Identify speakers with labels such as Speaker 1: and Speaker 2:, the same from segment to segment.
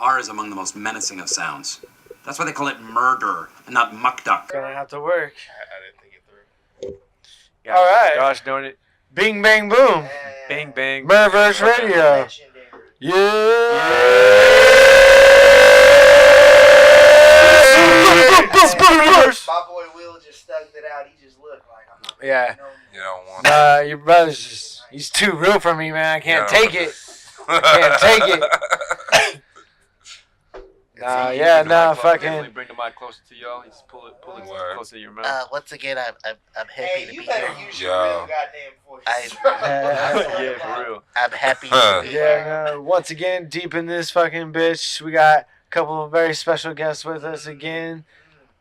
Speaker 1: R is among the most menacing of sounds. That's why they call it murder and not muck duck.
Speaker 2: Gonna have to work.
Speaker 3: I didn't think it through.
Speaker 2: Yeah, all right.
Speaker 4: Gosh darn it.
Speaker 2: Bing, bang, boom.
Speaker 4: Bang, bang.
Speaker 2: MurderVerseRadio. Yeah.
Speaker 5: My boy Will just stuck it out. He just looked like I'm not.
Speaker 2: Yeah.
Speaker 3: You don't want
Speaker 2: Nah, your brother's just, he's too real for me, man. I can't take it. Can't take it. Fucking.
Speaker 4: Definitely bring the mic closer to y'all. Just pull it closer to your mouth.
Speaker 6: Once again, I'm happy
Speaker 5: Hey,
Speaker 6: to
Speaker 5: you
Speaker 6: be
Speaker 5: better
Speaker 6: here.
Speaker 5: use your real goddamn voice.
Speaker 4: Yeah, for real.
Speaker 6: I'm happy to be here.
Speaker 2: Yeah, once again, deep in this fucking bitch, we got a couple of very special guests with us again.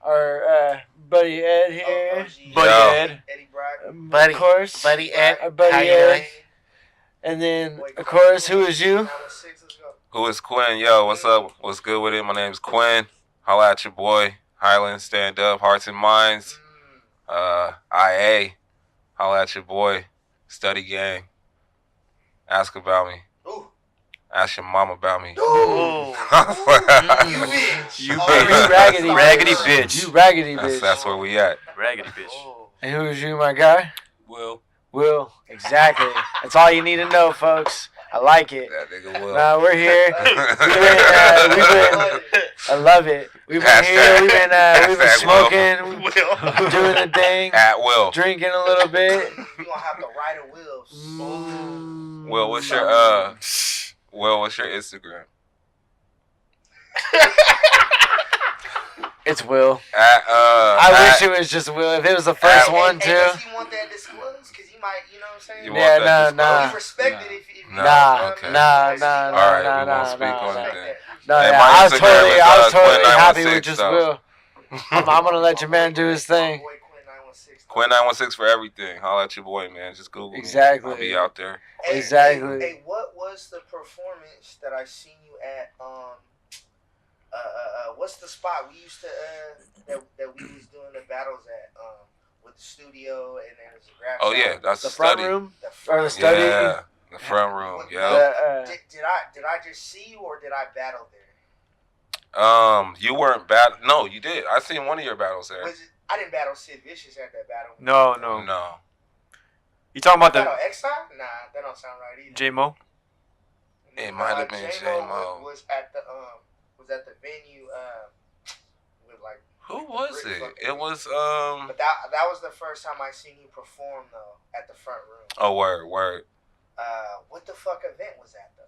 Speaker 2: Our buddy Ed here.
Speaker 4: Buddy Ed.
Speaker 5: Eddie Brock.
Speaker 6: Buddy,
Speaker 2: of course.
Speaker 6: Buddy Ed,
Speaker 2: Our buddy
Speaker 6: how you
Speaker 2: Ed.
Speaker 6: doing?
Speaker 2: And then, of course, who is you?
Speaker 3: Who is Quen? Yo, what's up? What's good with it? My name's Quen. Holla at your boy. Highland Stand Up, Hearts and Minds. IA. Holla at your boy. Study Gang. Ask about me.
Speaker 5: Ooh.
Speaker 3: Ask your mom about me.
Speaker 5: You bitch.
Speaker 4: You
Speaker 2: raggedy
Speaker 4: Raggedy bitch.
Speaker 2: You raggedy bitch.
Speaker 3: That's where we at.
Speaker 4: Raggedy bitch.
Speaker 2: And who is you, my guy?
Speaker 4: Will.
Speaker 2: Exactly. That's all you need to know, folks. I like it.
Speaker 3: That nigga Will.
Speaker 2: Nah, we're here. I love it. We've been here. We've been smoking, doing the thing,
Speaker 3: At Will.
Speaker 2: drinking a little bit.
Speaker 5: You gonna have to write a will.
Speaker 3: Will, what's your Instagram?
Speaker 2: It's Will.
Speaker 3: I
Speaker 2: I wish it was just Will. If it was the first one too.
Speaker 5: Does he want that disclosed? Because he might, you know what I'm saying?
Speaker 3: You want that
Speaker 2: nah.
Speaker 5: We respect it if you
Speaker 3: Nah, okay.
Speaker 2: Nah.
Speaker 3: All right, we won't speak on it then.
Speaker 2: No,
Speaker 3: Hey,
Speaker 2: yeah,
Speaker 3: my
Speaker 2: I was
Speaker 3: Instagram is,
Speaker 2: totally happy
Speaker 3: Quen916
Speaker 2: with just
Speaker 3: though.
Speaker 2: Will. I'm gonna let your man do his thing.
Speaker 3: Quen916 for everything. Holla at your boy, man. Just Google
Speaker 2: Exactly.
Speaker 3: me. I'll be out there.
Speaker 2: Exactly.
Speaker 5: Hey, what was the performance that I seen you at? What's the spot we used to that we was doing the battles at? With the studio and then there's a graphic.
Speaker 3: Oh yeah, that's
Speaker 2: The
Speaker 3: the
Speaker 2: front
Speaker 3: study.
Speaker 2: room
Speaker 5: The
Speaker 2: or
Speaker 5: front
Speaker 2: the study.
Speaker 3: Yeah, the front room. Yeah.
Speaker 5: Did I just see you or did I battle there?
Speaker 3: You weren't battle. No, you did. I seen one of your battles there.
Speaker 5: I didn't battle Sid Vicious at that battle.
Speaker 4: No.
Speaker 3: No.
Speaker 4: You talking about
Speaker 5: Battle
Speaker 4: the
Speaker 5: X-Time? Nah, that don't sound right either.
Speaker 4: J-Mo?
Speaker 3: It might have been J-Mo.
Speaker 5: Was at the venue with like.
Speaker 3: Who was it? It was
Speaker 5: But that was the first time I seen you perform though at the front room.
Speaker 3: Oh, word.
Speaker 5: What the fuck event was that though?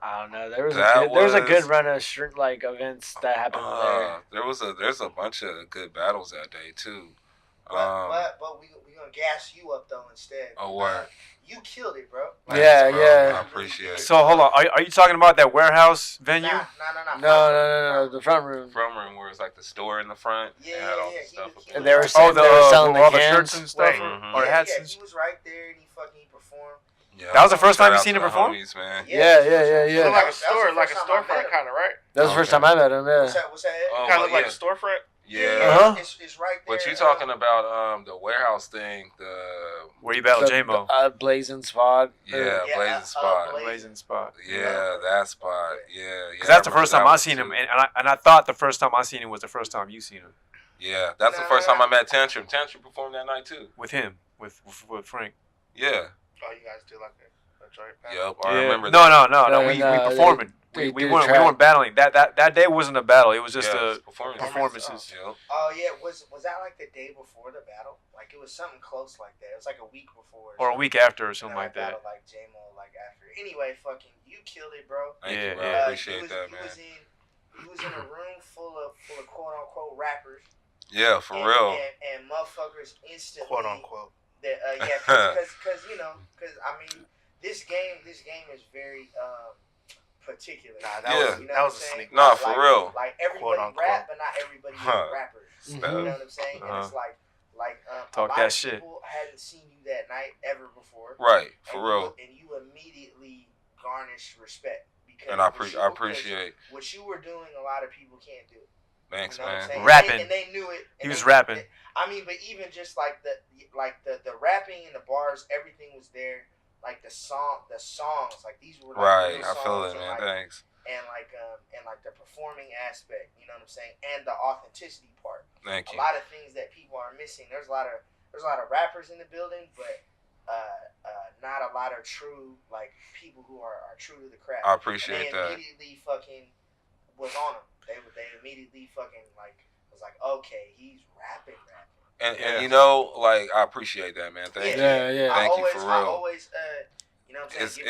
Speaker 2: I don't know. There was a
Speaker 3: was-
Speaker 2: good run of events that happened there.
Speaker 3: There's a bunch of good battles that day too.
Speaker 5: But we gonna gas you up though instead.
Speaker 3: Oh, word.
Speaker 5: You killed it, bro.
Speaker 2: Yeah,
Speaker 3: Bro,
Speaker 2: yeah.
Speaker 3: I appreciate it.
Speaker 4: So hold on. Are you talking about that warehouse venue?
Speaker 5: Nah.
Speaker 2: No. The front room.
Speaker 3: Front room where it's like the store in the front.
Speaker 5: Yeah,
Speaker 3: They had all
Speaker 5: yeah,
Speaker 3: the stuff.
Speaker 5: he
Speaker 2: And they were
Speaker 5: was
Speaker 2: saying they were selling
Speaker 4: all
Speaker 2: the
Speaker 4: the shirts
Speaker 2: cans.
Speaker 4: and stuff,
Speaker 3: Mhm.
Speaker 4: or hats.
Speaker 5: Yeah,
Speaker 4: And
Speaker 5: he was right there and he performed.
Speaker 3: Yeah.
Speaker 4: That was the first time you
Speaker 3: Shout
Speaker 4: seen
Speaker 3: out
Speaker 4: him
Speaker 3: to the
Speaker 4: perform?
Speaker 3: homies, man.
Speaker 2: Yeah.
Speaker 7: Like a store, like a storefront kind of, right?
Speaker 2: That was the first time I met him. Yeah.
Speaker 5: What's that?
Speaker 3: Oh,
Speaker 7: Kind of
Speaker 3: but
Speaker 7: look like
Speaker 3: yeah.
Speaker 7: a storefront.
Speaker 3: Yeah.
Speaker 5: It's right there.
Speaker 3: But you talking about the warehouse thing,
Speaker 4: Where you battle J-Mo?
Speaker 2: Blazing Spot.
Speaker 3: Blazing Spot.
Speaker 4: Blazing Spot.
Speaker 3: Yeah, that spot. Yeah.
Speaker 4: Because that's the
Speaker 3: remember
Speaker 4: first time
Speaker 3: that
Speaker 4: I
Speaker 3: one
Speaker 4: seen him,
Speaker 3: too.
Speaker 4: and I thought the first time I seen him was the first time you seen him
Speaker 3: Yeah, that's the first time I met Tantrum. Tantrum performed that night too.
Speaker 4: with him, with Frank.
Speaker 3: Yeah.
Speaker 7: Oh, you guys do like a joint battle?
Speaker 3: Yep. I remember
Speaker 4: No,
Speaker 3: that.
Speaker 4: no. We performing.
Speaker 2: they
Speaker 4: We
Speaker 2: did
Speaker 4: weren't
Speaker 2: track.
Speaker 4: battling. That day wasn't a battle. It was just
Speaker 3: Yeah,
Speaker 4: a
Speaker 3: performances.
Speaker 4: performances.
Speaker 3: Yep.
Speaker 5: Oh yeah, was that like the day before the battle? Like it was something close like that. It was like a week before.
Speaker 4: Or a week after or something
Speaker 5: And I
Speaker 4: like that.
Speaker 5: battled, like J-Mo like after. Anyway, fucking you killed it, bro.
Speaker 3: Thank
Speaker 4: Yeah,
Speaker 3: you, bro.
Speaker 4: yeah.
Speaker 3: I appreciate that, man.
Speaker 5: He was in a room full of quote unquote rappers.
Speaker 3: Yeah, for
Speaker 5: and,
Speaker 3: real.
Speaker 5: And motherfuckers instantly.
Speaker 7: Quote unquote.
Speaker 5: That because I mean this game is very particular.
Speaker 7: Nah,
Speaker 3: Yeah.
Speaker 7: that
Speaker 5: You know
Speaker 7: that
Speaker 5: what
Speaker 7: was
Speaker 5: I'm
Speaker 7: a
Speaker 5: saying?
Speaker 7: sneak.
Speaker 3: Nah, for real.
Speaker 5: Like everybody
Speaker 7: Quote,
Speaker 5: rap, but not everybody is rappers. You know what I'm saying? And it's like
Speaker 4: Talk
Speaker 5: a lot
Speaker 4: that
Speaker 5: of
Speaker 4: shit.
Speaker 5: people hadn't seen you that night ever before.
Speaker 3: Right, for
Speaker 5: and
Speaker 3: real.
Speaker 5: You immediately garnish respect because
Speaker 3: And I appreciate.
Speaker 5: what you were doing. A lot of people can't do.
Speaker 3: Thanks,
Speaker 5: You know what I'm
Speaker 3: man.
Speaker 5: saying?
Speaker 4: Rapping.
Speaker 5: And they knew it.
Speaker 4: He was rapping.
Speaker 5: I mean, but even just like the rapping and the bars, everything was there. Like the songs, like these were like
Speaker 3: Right,
Speaker 5: real
Speaker 3: I feel
Speaker 5: songs
Speaker 3: it,
Speaker 5: and,
Speaker 3: man.
Speaker 5: like,
Speaker 3: Thanks.
Speaker 5: and the performing aspect. You know what I'm saying? And the authenticity part.
Speaker 3: Thank you.
Speaker 5: A lot of things that people are missing. There's a lot of rappers in the building, but not a lot of true people who are true to the craft.
Speaker 3: I appreciate
Speaker 5: that. They immediately fucking was on them. They immediately fucking was like, okay, he's rapping.
Speaker 3: And you know, like, I appreciate that, man. Thank you.
Speaker 2: Yeah.
Speaker 3: Thank you for real.
Speaker 5: I always, you know what I'm saying?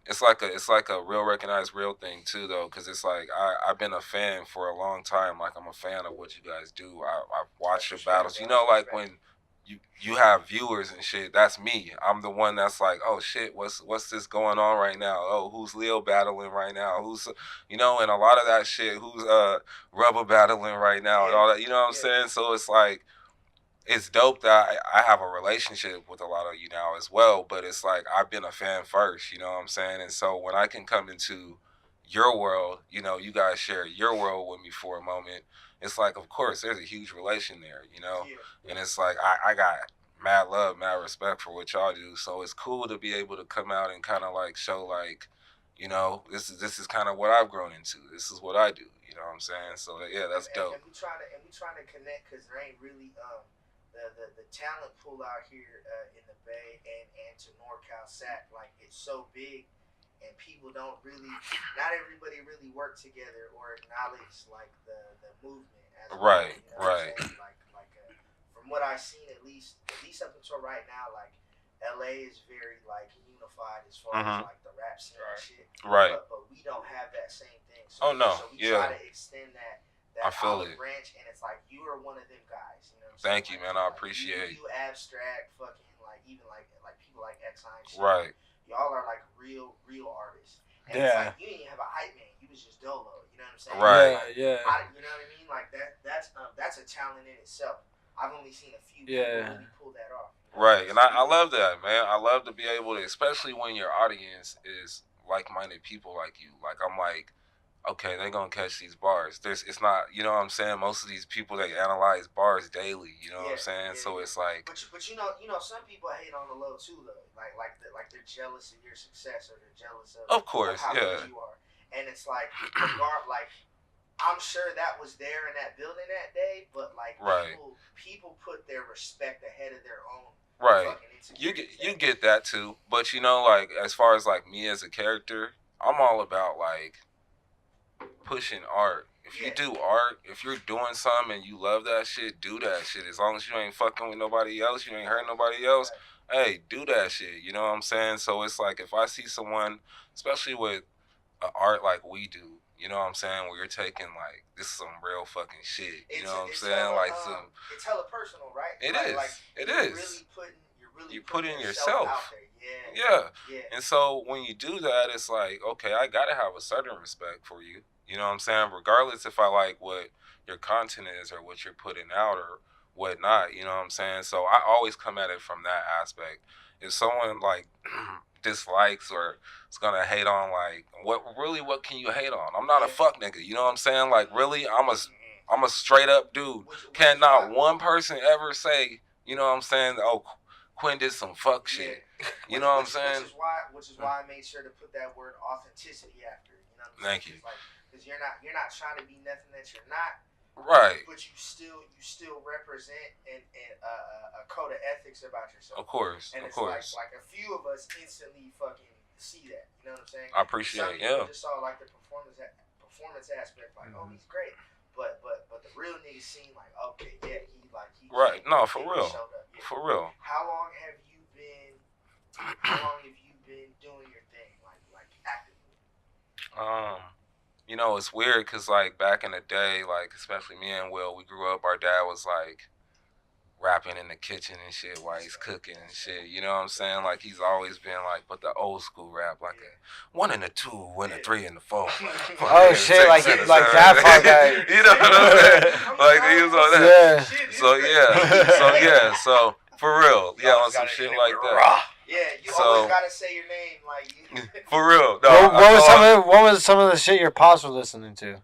Speaker 3: It's like a real recognized real thing too, though, because it's like I've been a fan for a long time. Like, I'm a fan of what you guys do. I've watched your battles. You know, like when you have viewers and shit. That's me. I'm the one that's like, oh shit, what's this going on right now? Oh, who's Leo battling right now? Who's, you know, and a lot of that shit. Who's Rubber battling right now and all that. You know what I'm saying? So it's like, it's dope that I have a relationship with a lot of you now as well, but it's like I've been a fan first, you know what I'm saying? And so when I can come into your world, you know, you guys share your world with me for a moment, it's like, of course, there's a huge relation there, you know? And it's like I got mad love, mad respect for what y'all do, so it's cool to be able to come out and kind of like show like, you know, this is kind of what I've grown into. This is what I do, you know what I'm saying? So yeah, that's dope.
Speaker 5: And we trying to connect because there ain't really the talent pool out here in the Bay and to NorCal Sac, like, it's so big, and people don't really, not everybody really work together or acknowledge like the movement as
Speaker 3: right,
Speaker 5: well,
Speaker 3: right.
Speaker 5: From what I've seen, at least up until right now, like LA is very like unified as far as like the rap scene and shit.
Speaker 3: Right.
Speaker 5: But we don't have that same thing. So, so we try to extend that olive branch, and it's like you are one of them guys. You know what I'm
Speaker 3: Thank
Speaker 5: saying?
Speaker 3: you, man. I appreciate
Speaker 5: you abstract fucking like even like people like X and shit.
Speaker 3: Right.
Speaker 5: Y'all are like real artists. And it's like you didn't have a hype man. You was just Dolo. You know what I'm saying?
Speaker 3: Right.
Speaker 5: Like,
Speaker 2: Yeah.
Speaker 5: You know what I mean? Like that's a talent in itself. I've only seen a few people really pull that off. You know?
Speaker 3: Right, and I love that, man. I love to be able to, especially when your audience is like-minded people like you. Like, I'm like, okay, they're gonna catch these bars. It's not, you know what I'm saying? Most of these people, they analyze bars daily. You know what I'm saying? So it's like,
Speaker 5: but you know, some people hate on the low too, though. Like they're jealous of your success, or they're jealous of
Speaker 3: course,
Speaker 5: how good you are. And it's like, I'm sure that was there in that building that day, but like people put their respect ahead of their own.
Speaker 3: Right. You get that too, but you know, like, as far as like me as a character, I'm all about like pushing art. If you do art, if you're doing something and you love that shit, do that shit. As long as you ain't fucking with nobody else, you ain't hurting nobody else, hey, do that shit. You know what I'm saying? So it's like, if I see someone, especially with art like we do, you know what I'm saying, where you're taking like, this is some real fucking shit. You know what I'm saying? Like,
Speaker 5: it's hella personal, right?
Speaker 3: It is.
Speaker 5: Like,
Speaker 3: it
Speaker 5: you're
Speaker 3: is.
Speaker 5: You're
Speaker 3: putting
Speaker 5: putting
Speaker 3: yourself
Speaker 5: out there. Yeah.
Speaker 3: And so when you do that, it's like, okay, I gotta have a certain respect for you. You know what I'm saying? Regardless if I like what your content is or what you're putting out or whatnot. You know what I'm saying? So I always come at it from that aspect. If someone like dislikes or is gonna hate on, like, what can you hate on? I'm not a fuck nigga. You know what I'm saying? Like, really, I'm a straight up dude. Can not one person ever say, you know what I'm saying, oh, Quen did some fuck shit. You know what I'm saying?
Speaker 5: Which is why I made sure to put that word authenticity after it. You know what I'm
Speaker 3: Thank
Speaker 5: saying?
Speaker 3: you.
Speaker 5: Because you're not trying to be nothing that you're not.
Speaker 3: Right.
Speaker 5: But you still represent a code of ethics about yourself.
Speaker 3: Of course.
Speaker 5: And
Speaker 3: of
Speaker 5: it's
Speaker 3: course.
Speaker 5: like a few of us instantly fucking see that. You know what I'm saying?
Speaker 3: I appreciate it. Yeah.
Speaker 5: Just saw like the performance aspect, like, oh, he's great. But the real niggas seem like, okay, yeah, he
Speaker 3: right. No, for real.
Speaker 5: Yeah.
Speaker 3: For real.
Speaker 5: How long have you been doing your thing, like actively?
Speaker 3: You know, it's weird because, like, back in the day, like, especially me and Will, we grew up, our dad was, like, rapping in the kitchen and shit while he's cooking and shit. You know what I'm saying? Like, he's always been, like, but the old school rap, like a 1 and a 2 and a 3 and a 4.
Speaker 2: Oh, shit, like that part guy.
Speaker 3: You know what I'm saying? Like, he was on that. Yeah. So, for real. Yeah, on some shit like that.
Speaker 5: Yeah, you always gotta say your name, like.
Speaker 3: For real. No,
Speaker 2: what was some of the shit your pops were listening to?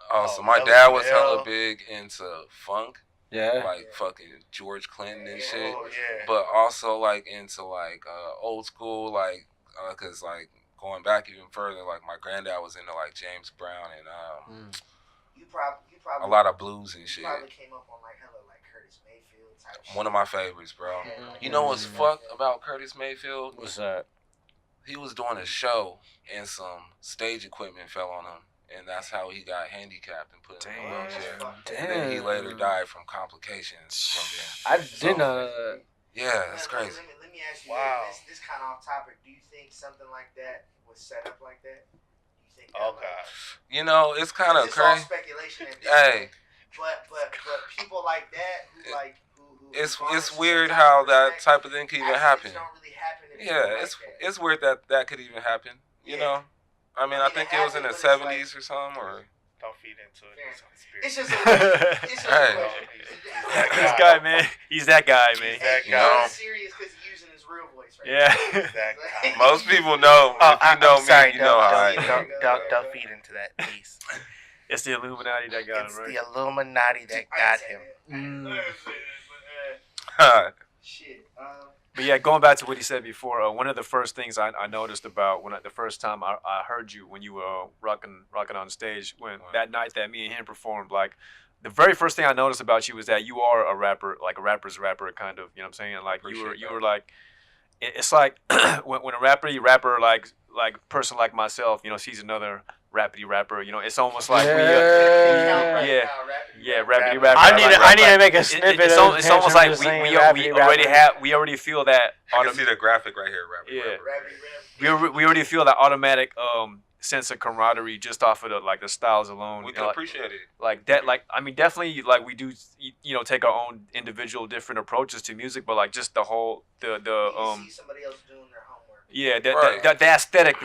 Speaker 3: Oh, so my dad was hella big into funk.
Speaker 2: Yeah.
Speaker 3: Like fucking George Clinton and shit.
Speaker 7: Oh, yeah.
Speaker 3: But also like into like old school, like, cause like going back even further, like my granddad was into like James Brown and
Speaker 5: You probably
Speaker 3: a lot of blues and shit.
Speaker 5: You probably came up on like hella like Curtis Mayfield type shit.
Speaker 3: One of my favorites, bro.
Speaker 5: Yeah,
Speaker 3: You know what's fucked about Curtis Mayfield?
Speaker 2: What's that?
Speaker 3: He was doing a show and some stage equipment fell on him, and that's how he got handicapped and put in a wheelchair. And then he later died from complications from being.
Speaker 2: I didn't know that.
Speaker 3: Yeah, that's crazy.
Speaker 5: Let me ask you this kind of off topic. Do you think something like that was set up like that? Do you think that,
Speaker 7: Oh God.
Speaker 3: You know, it's kind of
Speaker 5: it's all
Speaker 3: crazy.
Speaker 5: speculation at this
Speaker 3: Hey.
Speaker 5: point. But people like that who like who
Speaker 3: It's weird how that type of thing can even happen.
Speaker 5: Don't really happen to
Speaker 3: Yeah,
Speaker 5: like
Speaker 3: it's weird that could even happen. You know, I mean, I think it was in the 70s or something, or.
Speaker 7: Don't feed into it.
Speaker 5: It's just a it's just
Speaker 3: Hey.
Speaker 4: This guy, man. He's that guy, man.
Speaker 7: He's that
Speaker 5: He's
Speaker 7: guy.
Speaker 5: not serious because he's using his real voice right
Speaker 4: Yeah.
Speaker 5: now.
Speaker 3: Most people know. If you know me,
Speaker 6: sorry,
Speaker 3: you know how I
Speaker 6: don't feed into that, please.
Speaker 4: It's the Illuminati that got
Speaker 6: It's
Speaker 4: him, right?
Speaker 6: the Illuminati that got him.
Speaker 3: am.
Speaker 5: Shit.
Speaker 4: But yeah, going back to what he said before, one of the first things I noticed about the first time I heard you when you were rocking on stage, when that night that me and him performed, like the very first thing I noticed about you was that you are a rapper, like a rapper's rapper, kind of. You know what I'm saying? Like you were like, it's like when a rapper like person like myself, you know, sees another rappity rapper, you know, it's almost like rapidy rapper.
Speaker 2: I need to make a snippet.
Speaker 4: It's almost like we already feel that.
Speaker 3: I can see the graphic right here, rapper.
Speaker 4: We already feel that automatic sense of camaraderie just off of the styles alone.
Speaker 3: We can appreciate it.
Speaker 4: Like that, like I mean, definitely, like we do, you know, take our own individual different approaches to music, but like just the whole
Speaker 5: you see somebody else doing their homework.
Speaker 4: Yeah, the aesthetic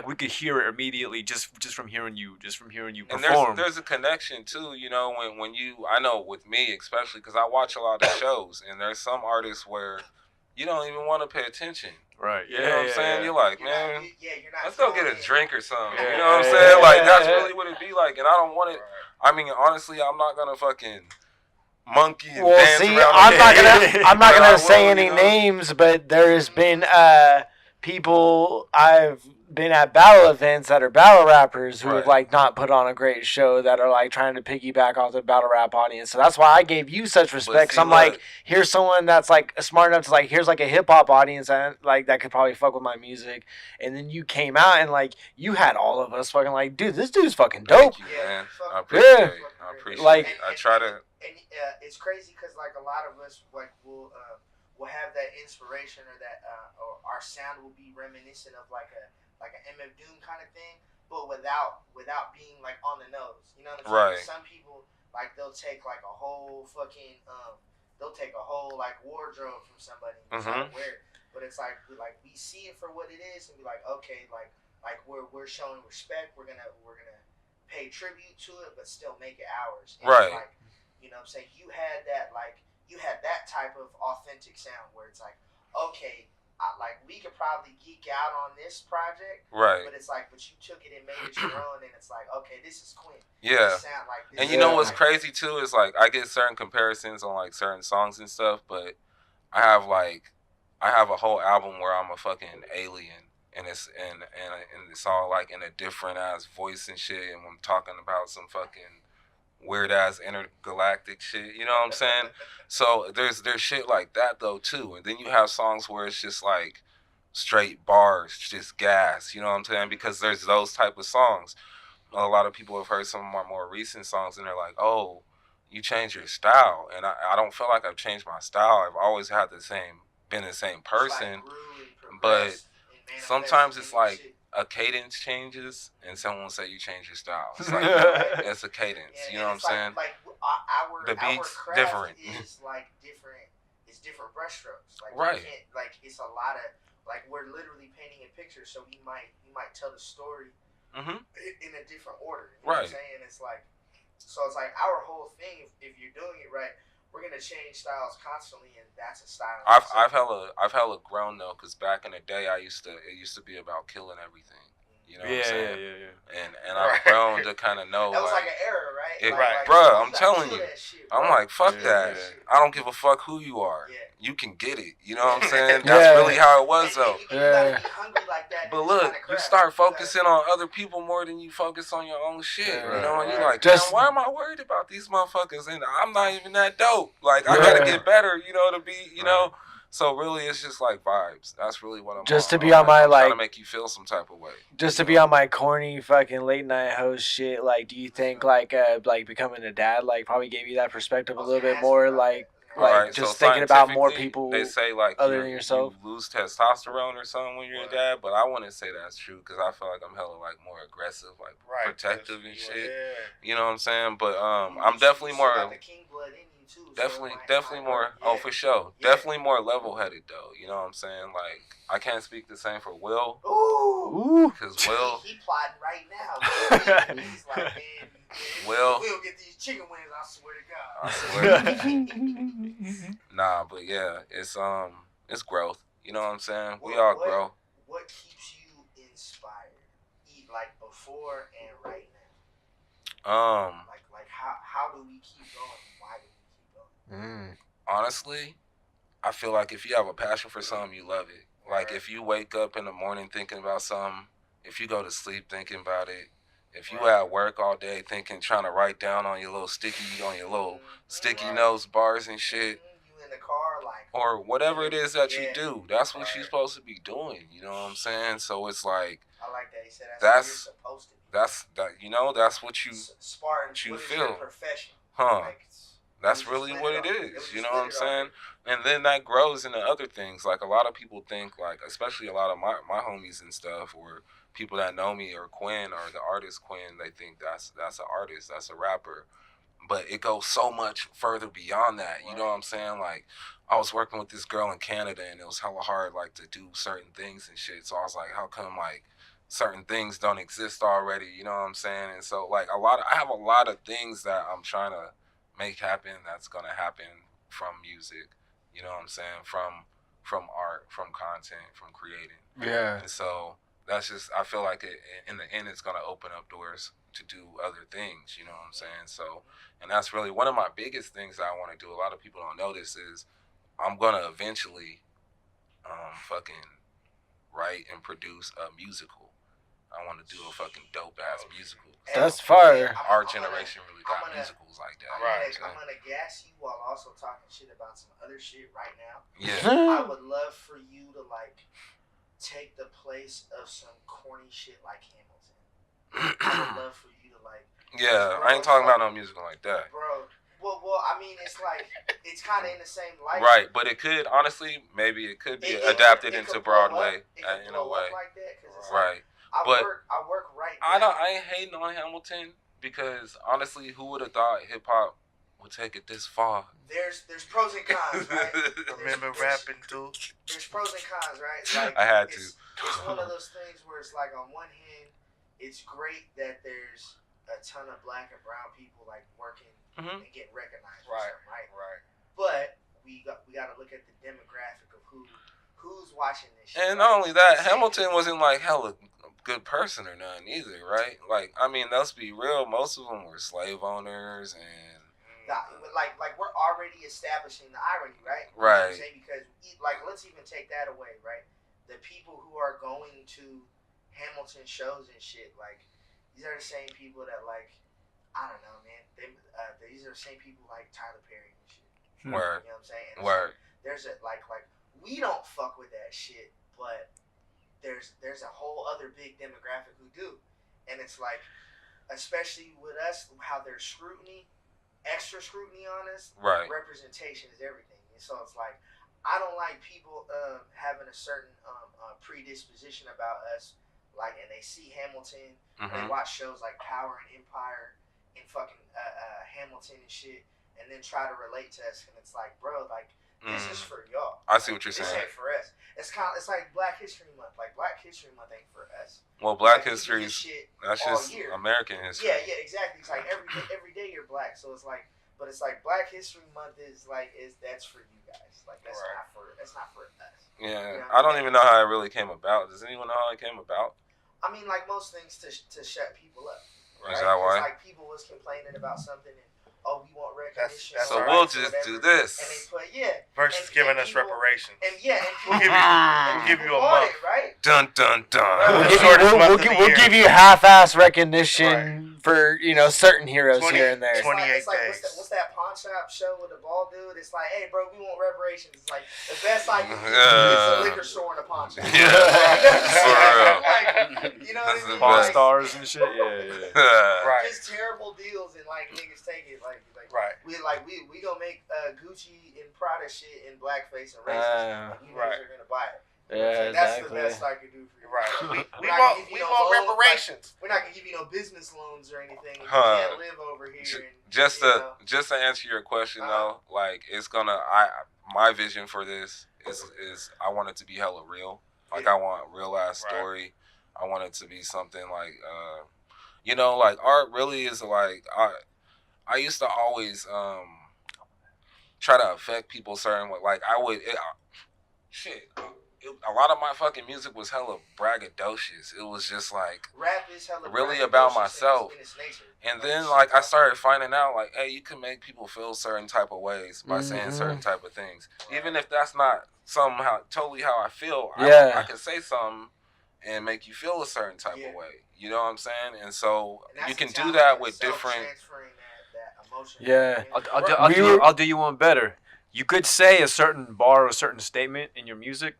Speaker 4: we could hear it immediately just from hearing you perform.
Speaker 3: And there's a connection too, you know, when you, I know with me especially, because I watch a lot of shows, and there's some artists where you don't even want to pay attention.
Speaker 4: Right.
Speaker 3: You know what I'm saying? You're like, man,
Speaker 5: you're not
Speaker 3: let's go get a drink or something.
Speaker 4: Yeah,
Speaker 3: You know what I'm
Speaker 4: yeah,
Speaker 3: saying?
Speaker 4: yeah,
Speaker 3: Like
Speaker 4: yeah,
Speaker 3: that's
Speaker 4: yeah.
Speaker 3: really what it be like, and I don't want it. I mean, honestly, I'm not gonna fucking monkey and
Speaker 2: Well,
Speaker 3: dance
Speaker 2: see,
Speaker 3: around.
Speaker 2: I'm not
Speaker 3: But I
Speaker 2: gonna
Speaker 3: will,
Speaker 2: say any
Speaker 3: you know?
Speaker 2: names, but there's been people I've been at battle events that are battle rappers who have
Speaker 3: Right.
Speaker 2: like not put on a great show, that are like trying to piggyback off the battle rap audience. So that's why I gave you such respect. 'Cause
Speaker 3: see,
Speaker 2: I'm like,
Speaker 3: look.
Speaker 2: here's someone that's like smart enough to like, here's like a hip hop audience and like that could probably fuck with my music. And then you came out and like you had all of us fucking like, dude, this dude's fucking dope.
Speaker 3: Thank you, man.
Speaker 5: Yeah.
Speaker 3: I appreciate it. I
Speaker 5: Like-
Speaker 3: appreciate
Speaker 2: like-
Speaker 3: it. I try to.
Speaker 5: And it's crazy because like a lot of us like will have that inspiration or that or our sound will be reminiscent of like a MF Doom kind of thing, but without being like on the nose. You know what I'm saying?
Speaker 3: Right.
Speaker 5: Some people like they'll take like a whole fucking like wardrobe from somebody and try to wear it. But it's like we see it for what it is and be like, okay, like we're showing respect. We're gonna pay tribute to it, but still make it ours. And
Speaker 3: Right.
Speaker 5: It's like, you know what I'm saying? You had that type of authentic sound where it's like, okay, like we could probably geek out on this project,
Speaker 3: Right.
Speaker 5: but it's like, but you took it and made it your own, and it's like, okay, this is Quen.
Speaker 3: Yeah.
Speaker 5: This sound like this.
Speaker 3: And you know what's
Speaker 5: like,
Speaker 3: crazy too is like I get certain comparisons on like certain songs and stuff, but I have a whole album where I'm a fucking alien, and it's all like in a different ass voice and shit, and I'm talking about some fucking weird ass intergalactic shit. You know what I'm saying? So there's shit like that though too, and then you have songs where it's just like straight bars, just gas. You know what I'm saying? Because there's those type of songs. A lot of people have heard some of my more recent songs, and they're like, "Oh, you changed your style," and I don't feel like I've changed my style. I've always had been the same person, but sometimes it's like a cadence changes, and someone will say you change your style. It's like it's a cadence. You know what I'm saying?
Speaker 5: Like
Speaker 3: The beat's
Speaker 5: our craft
Speaker 3: different.
Speaker 5: is like different. It's different brushstrokes. Like
Speaker 3: Right.
Speaker 5: You can't, like it's a lot of like we're literally painting a picture, so you might tell the story in a different order. You know what I'm
Speaker 3: Right.
Speaker 5: saying? It's like our whole thing. If you're doing it right, we're gonna change styles constantly, and that's a style.
Speaker 3: I've hella grown though, because back in the day it used to be about killing everything. You know what I'm saying?
Speaker 4: Yeah.
Speaker 3: And I've grown to kind of know
Speaker 5: that was like
Speaker 3: like,
Speaker 5: an era, right?
Speaker 3: it,
Speaker 5: Like,
Speaker 3: bruh,
Speaker 5: you
Speaker 3: I'm
Speaker 5: gotta
Speaker 3: telling
Speaker 5: kill
Speaker 3: you.
Speaker 5: that shit,
Speaker 3: I'm
Speaker 5: bro.
Speaker 3: like, fuck
Speaker 4: Yeah,
Speaker 3: that.
Speaker 4: yeah.
Speaker 3: I don't give a fuck who you are.
Speaker 5: Yeah.
Speaker 3: you can get it. You know what I'm saying? That's really how it was, though.
Speaker 5: You gotta be hungry like that.
Speaker 3: But look, you start focusing on other people more than you focus on your own shit. You know, and you're like, damn, why am I worried about these motherfuckers? And I'm not even that dope. Like, I gotta get better, you know, to be, you know. So really, it's just like vibes. That's really what I'm
Speaker 2: just
Speaker 3: on.
Speaker 2: To be on my
Speaker 3: I'm
Speaker 2: like
Speaker 3: trying to make you feel some type of way.
Speaker 2: Just to be on my corny fucking late night host shit. Like, do you think like becoming a dad like probably gave you that perspective a little bit more? Like just thinking about more people.
Speaker 3: They say like
Speaker 2: other than yourself.
Speaker 3: You lose testosterone or something when you're a dad, but I wouldn't say that's true because I feel like I'm hella like more aggressive, like protective and shit. You know what I'm saying? But I'm definitely more. Definitely more. Oh, for sure. Definitely more level-headed though. You know what I'm saying? Like I can't speak the same for Will.
Speaker 2: Ooh.
Speaker 3: Because Will.
Speaker 5: He plotting right now. He's like, man,
Speaker 3: Will
Speaker 5: get these chicken wings. I swear to God.
Speaker 3: I swear. Nah, but yeah, it's growth. You know what I'm saying? We all grow.
Speaker 5: What keeps you inspired? Like before and right now. Like how do we keep going? Why do we keep going?
Speaker 3: Honestly, I feel like if you have a passion for something, you love it. Like if you wake up in the morning thinking about something, if you go to sleep thinking about it, if you at work all day trying to write down on your little sticky notes bars and shit,
Speaker 5: You in the car like,
Speaker 3: or whatever it is that you do, that's what you're supposed to be doing. You know what I'm saying? So it's like
Speaker 5: I like that. He said that's what you're supposed to be.
Speaker 3: That's what you
Speaker 5: Spartan,
Speaker 3: you
Speaker 5: what is
Speaker 3: feel.
Speaker 5: your profession?
Speaker 3: Huh.
Speaker 5: Like,
Speaker 3: that's really what it is. You know what I'm saying? And then that grows into other things. Like a lot of people think, like especially a lot of my homies and stuff, or people that know me, or Quen, or the artist Quen, they think that's an artist, that's a rapper. But it goes so much further beyond that. You know what I'm saying? Like I was working with this girl in Canada, and it was hella hard, like to do certain things and shit. So I was like, how come like certain things don't exist already? You know what I'm saying? And so like I have a lot of things that I'm trying to make happen that's gonna happen from music. You know what I'm saying? From art, from content, from creating.
Speaker 2: Yeah.
Speaker 3: And so that's just, I feel like in the end it's gonna open up doors to do other things. You know what I'm saying? So, and that's really one of my biggest things that I want to do. A lot of people don't know this is I'm gonna eventually fucking write and produce a musical. I want to do a fucking dope ass musical.
Speaker 2: That's fire.
Speaker 3: Our generation really got musicals like that.
Speaker 5: I'm gonna gas you while also talking shit about some other shit right now.
Speaker 3: Yeah.
Speaker 5: I would love for you to like take the place of some corny shit like Hamilton. I would love for you to like.
Speaker 3: Yeah, I ain't talking about no musical like that.
Speaker 5: Bro. Well, I mean, it's like it's kind of in the same light.
Speaker 3: Right, but it could honestly, maybe it could be adapted into Broadway in a way.
Speaker 5: Like that, 'cause it's
Speaker 3: right.
Speaker 5: Like, I work right now.
Speaker 3: I ain't hating on Hamilton because honestly, who would have thought hip hop would take it this far?
Speaker 5: There's pros and cons, right?
Speaker 6: Remember rapping too?
Speaker 5: There's pros and cons, right? Like,
Speaker 3: I had to.
Speaker 5: It's one of those things where it's like on one hand, it's great that there's a ton of black and brown people like working and getting recognized, right? But we got to look at the demographic of who's watching this shit.
Speaker 3: And not only that, Hamilton wasn't like hella good person or nothing either, right? Like, I mean, let's be real, most of them were slave owners and
Speaker 5: like we're already establishing the irony, right?
Speaker 3: Right.
Speaker 5: You know what I'm saying? Because like let's even take that away, right? The people who are going to Hamilton shows and shit, like these are the same people that like I don't know, man. These are the same people like Tyler Perry and shit.
Speaker 3: Word.
Speaker 5: You know what I'm saying? And
Speaker 3: Word.
Speaker 5: So there's a like we don't fuck with that shit, but there's a whole other big demographic who do. And it's like, especially with us, how there's scrutiny, extra scrutiny on us,
Speaker 3: right?
Speaker 5: Representation is everything. And so it's like, I don't like people having a certain predisposition about us, like, and they see Hamilton, they watch shows like Power and Empire and fucking Hamilton and shit, and then try to relate to us, and it's like, bro, like, this is for y'all.
Speaker 3: I see what you're saying.
Speaker 5: This ain't for us. It's like Black History Month. Like Black History Month ain't for us.
Speaker 3: Well, Black History is that's just
Speaker 5: year.
Speaker 3: American history.
Speaker 5: Yeah, exactly. It's like every day you're black. So it's like, but it's like Black History Month is that's for you guys. Like that's not for us.
Speaker 3: Yeah,
Speaker 5: you know
Speaker 3: I don't even know how it really came about. Does anyone know how it came about?
Speaker 5: I mean, like most things to shut people up.
Speaker 3: Right? Is that why?
Speaker 5: Like people was complaining about something, and oh, we want recognition.
Speaker 7: That's
Speaker 3: So
Speaker 7: right.
Speaker 3: we'll just do this.
Speaker 5: And they put, yeah.
Speaker 7: Versus giving us reparations.
Speaker 5: And yeah, and
Speaker 7: We'll give you a
Speaker 5: want
Speaker 7: month.
Speaker 5: it, right?
Speaker 3: Dun dun dun.
Speaker 7: Right.
Speaker 2: We'll
Speaker 7: Shortest month of the
Speaker 2: we'll
Speaker 7: year.
Speaker 2: give you half-ass recognition for certain heroes
Speaker 7: 20
Speaker 2: here and there.
Speaker 7: 28
Speaker 5: It's like
Speaker 7: days.
Speaker 5: what's that pawn shop show with the bald dude? It's like, hey, bro, we want reparations. It's like the best I can do is a liquor store and a pawn shop.
Speaker 3: Yeah, for real.
Speaker 5: Like, you know what
Speaker 3: That's
Speaker 5: I
Speaker 3: the
Speaker 5: mean?
Speaker 4: Pawn
Speaker 3: best.
Speaker 4: stars and shit. Yeah.
Speaker 7: Right.
Speaker 5: Just terrible deals and like niggas take it like
Speaker 7: Right.
Speaker 5: we gonna make Gucci and Prada shit in blackface and racist. And you
Speaker 7: right.
Speaker 5: niggas are gonna buy it.
Speaker 2: Yeah,
Speaker 5: That's
Speaker 2: exactly.
Speaker 5: the best I can do for you.
Speaker 7: Right. We
Speaker 5: We're not
Speaker 7: want
Speaker 5: gonna give you no
Speaker 7: want
Speaker 5: loans,
Speaker 7: reparations.
Speaker 5: We're not gonna give you no business loans or anything. You
Speaker 3: Huh.
Speaker 5: can't live over here. And,
Speaker 3: Just
Speaker 5: you
Speaker 3: to
Speaker 5: know.
Speaker 3: just to answer your question though, like it's gonna my vision for this is I want it to be hella real. Like I want real ass
Speaker 7: Right.
Speaker 3: story. I want it to be something like like art really is like I used to always try to affect people certain way. Like I would a lot of my fucking music was hella braggadocious. It was just like
Speaker 5: Rap is hella
Speaker 3: really
Speaker 5: braggadocious
Speaker 3: about
Speaker 5: in
Speaker 3: myself.
Speaker 5: its nature.
Speaker 3: And
Speaker 5: Like,
Speaker 3: then
Speaker 5: shit
Speaker 3: like I
Speaker 5: talk.
Speaker 3: started finding out like, hey, you can make people feel certain type of ways by saying certain type of things. Even if that's not somehow totally how I feel,
Speaker 2: Yeah.
Speaker 3: I can say something and make you feel a certain type
Speaker 5: Yeah.
Speaker 3: of way. You know what I'm saying? And so
Speaker 5: And that's
Speaker 3: you can
Speaker 5: the
Speaker 3: do
Speaker 5: talent
Speaker 3: that
Speaker 5: in
Speaker 3: with
Speaker 5: itself,
Speaker 3: different
Speaker 5: transferring that emotion.
Speaker 2: Yeah.
Speaker 4: I'll do you one better. You could say a certain bar or a certain statement in your music,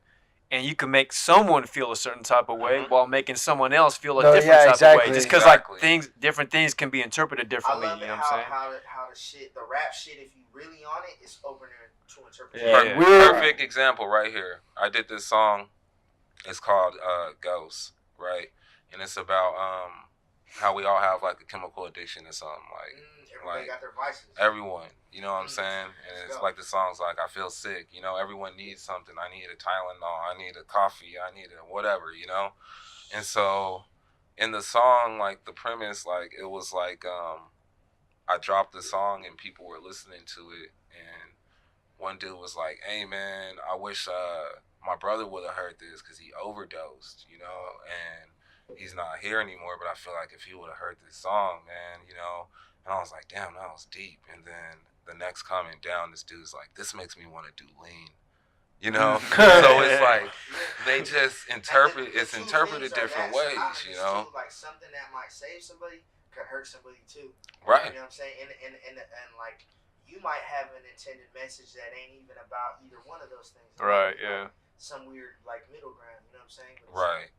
Speaker 4: and you can make someone feel a certain type of way while making someone else feel a
Speaker 2: No,
Speaker 4: different
Speaker 2: yeah,
Speaker 4: type of
Speaker 2: exactly.
Speaker 4: way. Just because
Speaker 3: Exactly.
Speaker 4: different things can be interpreted
Speaker 5: I
Speaker 4: differently.
Speaker 5: love
Speaker 4: You
Speaker 5: it
Speaker 4: know what I'm saying?
Speaker 5: how the rap shit, if you really on it, it's opener to interpretation.
Speaker 2: Yeah.
Speaker 3: perfect example right here. I did this song. It's called Ghost, right? And it's about how we all have like a chemical addiction or something like.
Speaker 5: Everybody
Speaker 3: Like,
Speaker 5: got their vices.
Speaker 3: Everyone, you know what I'm saying? And it's
Speaker 5: Go.
Speaker 3: like the song's like, I feel sick, everyone needs something. I need a Tylenol, I need a coffee, I need a whatever, And so in the song, like the premise, like it was like I dropped the song and people were listening to it, and one dude was like, hey man, I wish my brother would have heard this because he overdosed, and he's not here anymore, but I feel like if he would have heard this song, man, and I was like, damn, that was deep. And then the next comment down, this dude's like, this makes me want to do lean. So it's like they just interpret. It's interpreted different ways.
Speaker 5: Too, like something that might save somebody could hurt somebody too.
Speaker 3: Right.
Speaker 5: You know what I'm saying? And like you might have an intended message that ain't even about either one of those things.
Speaker 4: Right.
Speaker 5: Like,
Speaker 4: Yeah.
Speaker 5: some weird like middle ground. You know what I'm saying? But
Speaker 3: Right.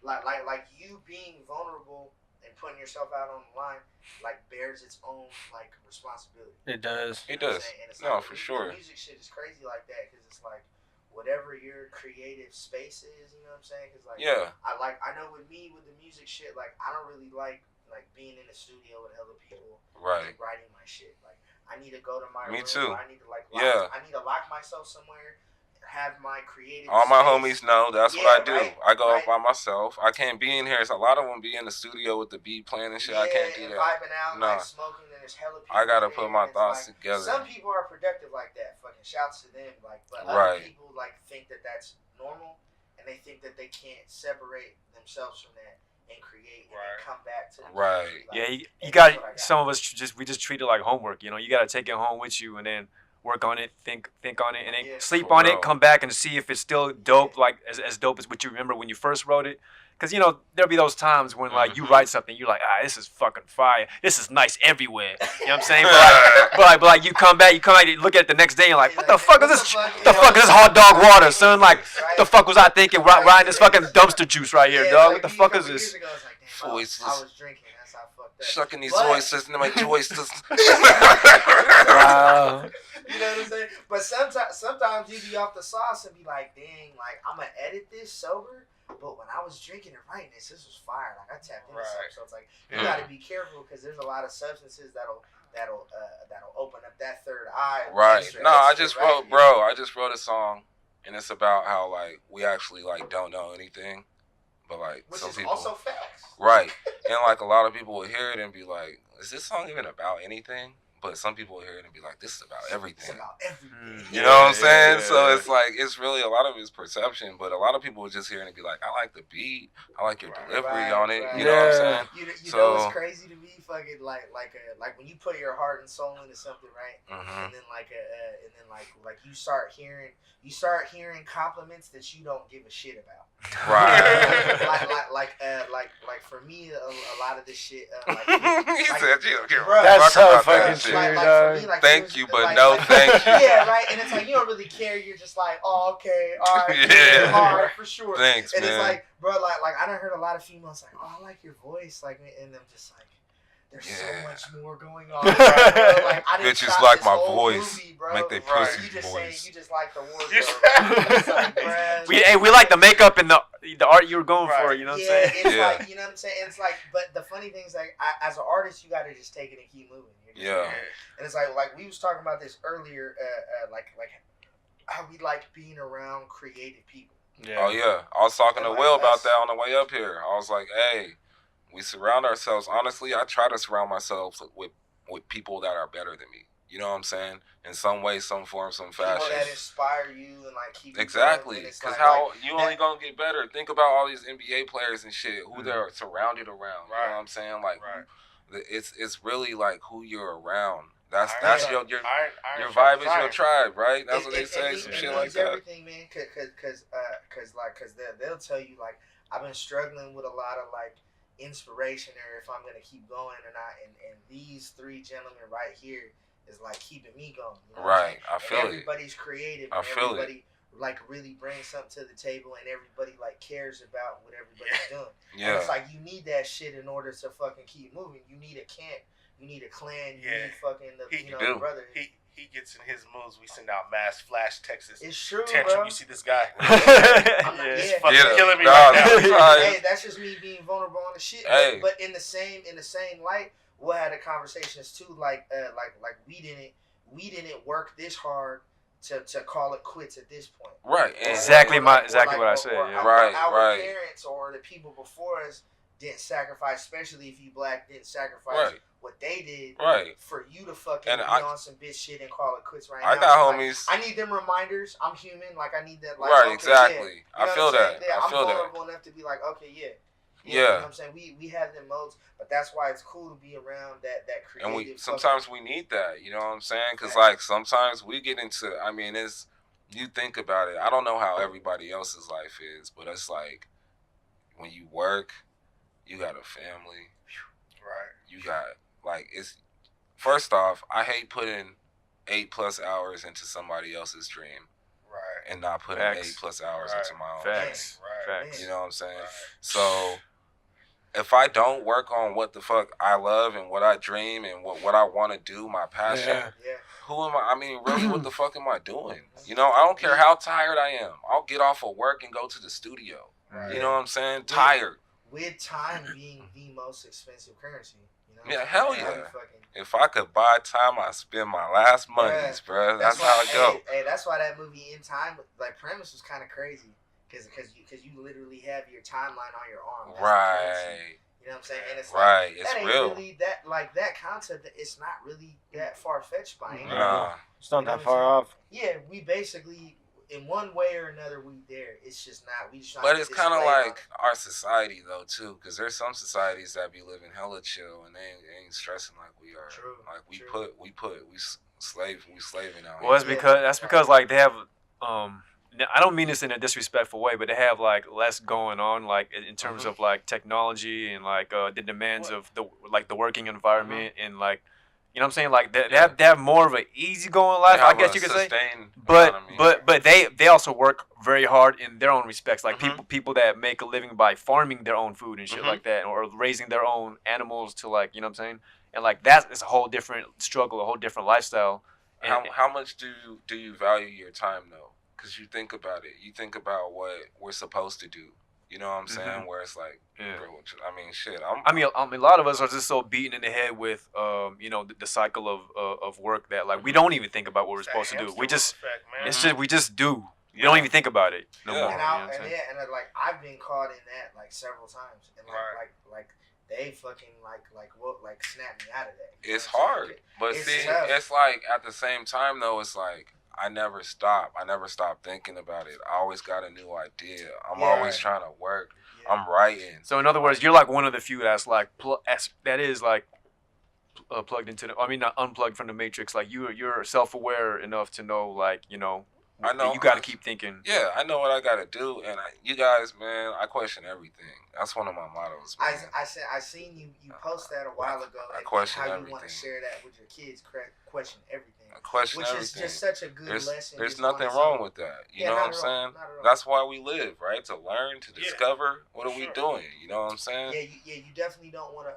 Speaker 5: Like you being vulnerable and putting yourself out on the line, like bears its own like responsibility.
Speaker 2: It does.
Speaker 3: It
Speaker 5: You know what I'm
Speaker 3: does.
Speaker 5: saying? And it's
Speaker 3: No,
Speaker 5: like,
Speaker 3: for sure.
Speaker 5: Music shit is crazy like that because it's like whatever your creative space is, you know what I'm saying? Because like
Speaker 3: Yeah.
Speaker 5: I know with me with the music shit, like I don't really like being in the studio with other people,
Speaker 3: Right.
Speaker 5: like, writing my shit. Like I need to go to my
Speaker 3: Me
Speaker 5: room.
Speaker 3: too.
Speaker 5: Or I need to
Speaker 3: Yeah.
Speaker 5: I need to lock myself somewhere. Have my creative.
Speaker 3: All my
Speaker 5: space.
Speaker 3: homies know that's what I do.
Speaker 5: Right,
Speaker 3: I go
Speaker 5: right.
Speaker 3: up by myself. I can't be in here. It's a lot of them be in the studio with the beat playing and shit. I can't do
Speaker 5: and
Speaker 3: that.
Speaker 5: vibing out,
Speaker 3: Nah.
Speaker 5: like smoking, and there's hella people.
Speaker 3: I gotta
Speaker 5: in
Speaker 3: put
Speaker 5: there,
Speaker 3: my
Speaker 5: and it's
Speaker 3: thoughts
Speaker 5: like,
Speaker 3: together.
Speaker 5: Some people are productive like that. Fucking shouts to them. Like, but
Speaker 3: Right.
Speaker 5: other people like think that that's normal, and they think that they can't separate themselves from that and create and then come back to the
Speaker 3: Right.
Speaker 5: music. Like,
Speaker 4: Yeah, you
Speaker 5: and
Speaker 4: got
Speaker 5: that's what I got.
Speaker 4: some of us we just treat it like homework. You got to take it home with you and then work on it, think on it, and then
Speaker 5: Yeah.
Speaker 4: sleep
Speaker 3: For
Speaker 4: on
Speaker 3: real.
Speaker 4: it. Come back and see if it's still dope, like as dope as what you remember when you first wrote it. Because there'll be those times when like you write something, you're like, this is fucking fire. This is nice everywhere. You know what I'm saying? But like you come back, you look at it the next day, and you're like, what the fuck is this? What the fuck is this hot dog water, son? Like, what the fuck was I thinking? Riding this fucking dumpster juice right here,
Speaker 5: Yeah,
Speaker 4: dog.
Speaker 5: like
Speaker 4: What the
Speaker 5: me a
Speaker 4: fuck
Speaker 5: couple
Speaker 4: is
Speaker 5: years
Speaker 4: this?
Speaker 5: ago, I was like, damn,
Speaker 3: Voices.
Speaker 5: I was drinking. That's how I fucked up.
Speaker 3: Sucking these
Speaker 5: But-
Speaker 3: voices into my joists.
Speaker 2: Wow.
Speaker 5: You know what I'm saying? But sometimes you be off the sauce and be like, dang, like I'm gonna edit this sober. But when I was drinking and writing this was fire. Like I tapped into something. So it's like you
Speaker 3: Yeah.
Speaker 5: gotta be careful because there's a lot of substances that'll open up that third eye.
Speaker 3: Right.
Speaker 5: extra,
Speaker 3: No, I
Speaker 5: extra,
Speaker 3: just
Speaker 5: right?
Speaker 3: wrote a song, and it's about how like we actually like don't know anything, but like
Speaker 5: Which
Speaker 3: some
Speaker 5: is
Speaker 3: people.
Speaker 5: also facts.
Speaker 3: Right. And like a lot of people will hear it and be like, is this song even about anything? But some people hear it and be like, this is about everything.
Speaker 5: It's about everything.
Speaker 3: You know what I'm saying? So it's like, it's really, a lot of it's perception, but a lot of people will just hear it and be like, I like the beat, I like your delivery on it. You know what I'm saying?
Speaker 5: You know what's crazy to me? Fucking like when you put your heart and soul into something, right? And then like you start hearing compliments that you don't give a shit about.
Speaker 3: Right.
Speaker 5: like for me, a lot of this shit.
Speaker 3: He said,
Speaker 2: that's so fucking true, dog.
Speaker 3: Thank you, but no thank you.
Speaker 5: Yeah, right. And it's like, you don't really care. You're just like, oh, okay, all right,
Speaker 3: Yeah.
Speaker 5: all right, for sure.
Speaker 3: Thanks,
Speaker 5: and
Speaker 3: man.
Speaker 5: it's like, bro, like I done heard a lot of females like, oh, I like your voice, like, and I'm just like, there's so much more going on. Bro. Like, I didn't
Speaker 3: Bitches
Speaker 5: stop
Speaker 3: like
Speaker 5: this
Speaker 3: my
Speaker 5: whole
Speaker 3: voice.
Speaker 5: movie, bro.
Speaker 3: Make they
Speaker 5: Right.
Speaker 3: pussy voice.
Speaker 5: You just like the wardrobe. Like,
Speaker 4: we like the makeup and the art you were going for. You know what I'm saying?
Speaker 5: It's like, you know what I'm saying. It's like, but the funny thing is, like, as an artist, you gotta just take it and keep moving.
Speaker 3: Yeah.
Speaker 5: And it's like we was talking about this earlier, like how we like being around creative people.
Speaker 2: Yeah.
Speaker 3: Oh yeah, I was talking to Will about that on the way up here. I was like, hey, we surround ourselves. Honestly, I try to surround myself with people that are better than me. You know what I'm saying? In some way, some form, some fashion.
Speaker 5: People that inspire you and like keep you
Speaker 3: exactly.
Speaker 5: going.
Speaker 3: Because how you only gonna get better? Think about all these NBA players and shit who they're surrounded around. You know what I'm saying? Like, it's really like who you're around. That's your vibe is your tribe, right? That's what they say. Some shit like that.
Speaker 5: Everything, man. Cause they'll tell you like I've been struggling with a lot of like inspiration or if I'm gonna keep going or not. And these three gentlemen right here is like keeping me going. You know
Speaker 3: right. I feel
Speaker 5: everybody's creative.
Speaker 3: I feel
Speaker 5: everybody like really brings something to the table and everybody like cares about what everybody's doing.
Speaker 3: Yeah.
Speaker 5: And it's like you need that shit in order to fucking keep moving. You need a camp. You need a clan. You need fucking the brother.
Speaker 7: He gets in his moods. We send out mass flash texts.
Speaker 5: It's true,
Speaker 7: Tantrum,
Speaker 5: bro.
Speaker 7: you see this guy?
Speaker 5: He's
Speaker 7: fucking killing me right now.
Speaker 5: Hey, that's just me being vulnerable on the shit.
Speaker 3: Hey.
Speaker 5: But in the same light, we'll have the conversations too. Like we didn't work this hard to call it quits at this point.
Speaker 3: Right.
Speaker 4: Exactly what I said. Yeah.
Speaker 5: Our parents or the people before us didn't sacrifice, especially if you black, didn't sacrifice what they did for you to fucking be on some bitch shit and call it quits right now.
Speaker 3: I got homies.
Speaker 5: Like, I need them reminders. I'm human. Like, I need that. Like,
Speaker 3: right,
Speaker 5: okay,
Speaker 3: exactly.
Speaker 5: Yeah.
Speaker 3: I feel that.
Speaker 5: I'm vulnerable enough to be like, okay, yeah. You know what I'm saying? We have them modes, but that's why it's cool to be around that creative.
Speaker 3: And sometimes we need that, you know what I'm saying? Because, like, sometimes we get into, I mean, you think about it. I don't know how everybody else's life is, but it's like when you work, you got a family.
Speaker 7: Right.
Speaker 3: You got, like, first off, I hate putting 8+ hours into somebody else's dream.
Speaker 7: Right.
Speaker 3: And not putting 8+ hours into my own
Speaker 4: Facts.
Speaker 3: dream.
Speaker 4: Facts.
Speaker 3: You know what I'm saying? Right. So if I don't work on what the fuck I love and what I dream and what I want to do, my passion, who am I? I mean, really, what the fuck am I doing? You know, I don't care how tired I am. I'll get off of work and go to the studio. Right. You know what I'm saying? Tired.
Speaker 5: With time being the most expensive currency. You know?
Speaker 3: Yeah, hell yeah. If I could buy time, I'd spend my last monies, bro. That's how it go.
Speaker 5: Hey, that's why that movie In Time, like, premise was kind of crazy. Because you literally have your timeline on your arm. That's
Speaker 3: right.
Speaker 5: You know what I'm saying? And it's
Speaker 3: right.
Speaker 5: Like,
Speaker 3: it's
Speaker 5: that ain't
Speaker 3: real.
Speaker 5: Really that concept, it's not really that far-fetched by any means.
Speaker 3: Nah.
Speaker 2: It's not that far off.
Speaker 5: Yeah, we basically... in one way or another, we there. It's just not. We just.
Speaker 3: But it's kind of like our society though too, because there's some societies that be living hella chill and they ain't stressing like we are.
Speaker 5: True.
Speaker 3: Like we slaving out.
Speaker 4: Well, that's because like they have I don't mean this in a disrespectful way, but they have like less going on, like in terms of like technology and like the demands of the working environment and like. You know what I'm saying? Like they have more of an easygoing life, I guess you could say. But they also work very hard in their own respects. Like people that make a living by farming their own food and shit like that, or raising their own animals to like, you know what I'm saying? And like that is a whole different struggle, a whole different lifestyle. And
Speaker 3: how much do you value your time though? Because you think about it. You think about what we're supposed to do. You know what I'm saying? Where it's like, bro, I mean, shit. I mean,
Speaker 4: a lot of us are just so beaten in the head with, you know, the cycle of work that like we don't even think about what we're supposed to do. We just, we just do. We don't even think about it no more.
Speaker 5: And like I've been caught in that like several times, and like they fucking like snap me out of that.
Speaker 3: It's hard, but
Speaker 5: it's
Speaker 3: see,
Speaker 5: tough.
Speaker 3: it's like at the same time though, it's like I never stop. I never stop thinking about it. I always got a new idea. I'm always trying to work.
Speaker 5: Yeah.
Speaker 3: I'm writing.
Speaker 4: So in other words, you're like one of the few that's like that is like plugged into the. I mean, not unplugged from the matrix. Like you're self-aware enough to know, like
Speaker 3: I know
Speaker 4: you got to keep thinking.
Speaker 3: Yeah, I know what I got to do, and you guys, man, I question everything. That's one of my mottos. Man.
Speaker 5: I seen you post that a while ago.
Speaker 3: I question
Speaker 5: how
Speaker 3: everything.
Speaker 5: you want to share that with your kids? Question everything.
Speaker 3: I question
Speaker 5: which
Speaker 3: everything.
Speaker 5: is just such a good lesson.
Speaker 3: There's nothing wrong with that. You know what I'm saying? That's why we live, right? To learn, to discover. What are we doing? You know what I'm saying?
Speaker 5: Yeah, you definitely don't want to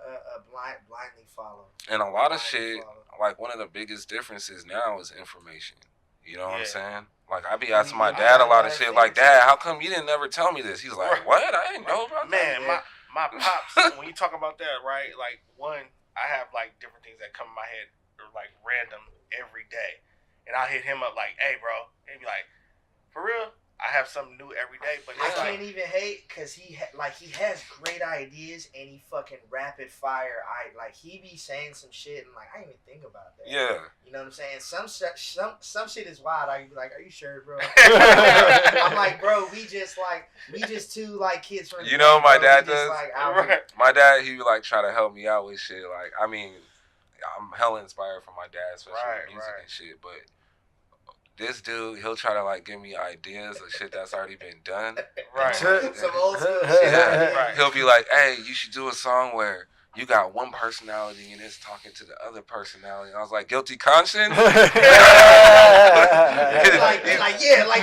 Speaker 5: blindly follow.
Speaker 3: And a lot of shit, like one of the biggest differences now is information. You know what I'm saying? Like, I be asking my dad a lot of shit. Like, Dad, how come you didn't never tell me this? He's like, what? I didn't know about that.
Speaker 7: Man, my pops, when you talk about that, right? Like, one, I have, like, different things that come in my head, or like, random every day. And I'll hit him up like, hey, bro. And he'd be like, for real? I have something new every day. But
Speaker 5: I can't even hate because he has great ideas and he fucking rapid fire. He be saying some shit and like I didn't even think about that.
Speaker 3: Yeah.
Speaker 5: You know what I'm saying? Some shit is wild. I be like, are you sure, bro? I'm like, bro, we just two like kids from.
Speaker 3: You know what my dad does?
Speaker 5: Right.
Speaker 3: My dad, he like try to help me out with shit. Like, I mean, I'm hella inspired from my dad, especially with music and shit, but. This dude, he'll try to like give me ideas of shit that's already been done.
Speaker 5: Right. Some old school shit.
Speaker 3: Yeah. Right. He'll be like, hey, you should do a song where you got one personality and it's talking to the other personality. And I was like, guilty conscience?
Speaker 5: like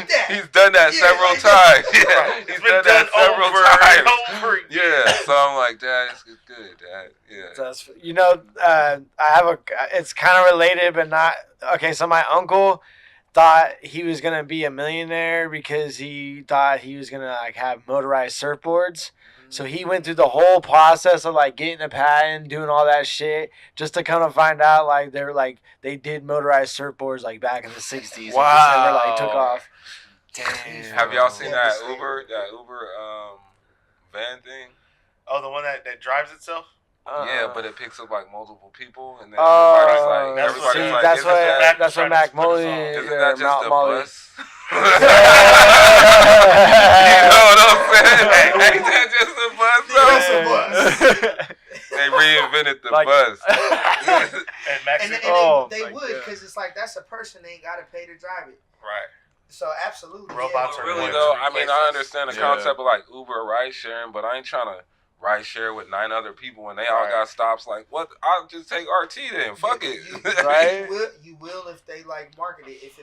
Speaker 5: that.
Speaker 3: He's done that several times. Yeah. He's done that several times. Yeah. So I'm like, Dad, it's good, Dad. Yeah.
Speaker 2: It's kind of related, but not. Okay, so my uncle thought he was gonna be a millionaire because he thought he was gonna like have motorized surfboards. So he went through the whole process of like getting a patent, doing all that shit, just to kind of find out like they did motorized surfboards like back in the 60s.
Speaker 3: Wow.
Speaker 2: And just never like took off.
Speaker 3: Damn. Have y'all seen that Uber van thing?
Speaker 7: Oh, the one that drives itself?
Speaker 3: Yeah, but it picks up like multiple people, and then
Speaker 2: everybody's like, that's what Mac Molly is.
Speaker 3: Isn't that just a
Speaker 2: Molly.
Speaker 3: bus? You know what I'm saying? Ain't that just a bus?
Speaker 5: It's a bus.
Speaker 3: They reinvented the bus.
Speaker 5: And they would, because it's like that's a person they ain't got to pay to drive it.
Speaker 7: Right.
Speaker 5: So absolutely.
Speaker 7: Robots are
Speaker 3: really though. I mean, I understand the concept of like Uber ride sharing, but I ain't trying to ride share with 9 other people and they all got stops. Like, what? I'll just take RT then. Fuck it.
Speaker 2: Right?
Speaker 5: You will if they like market it. If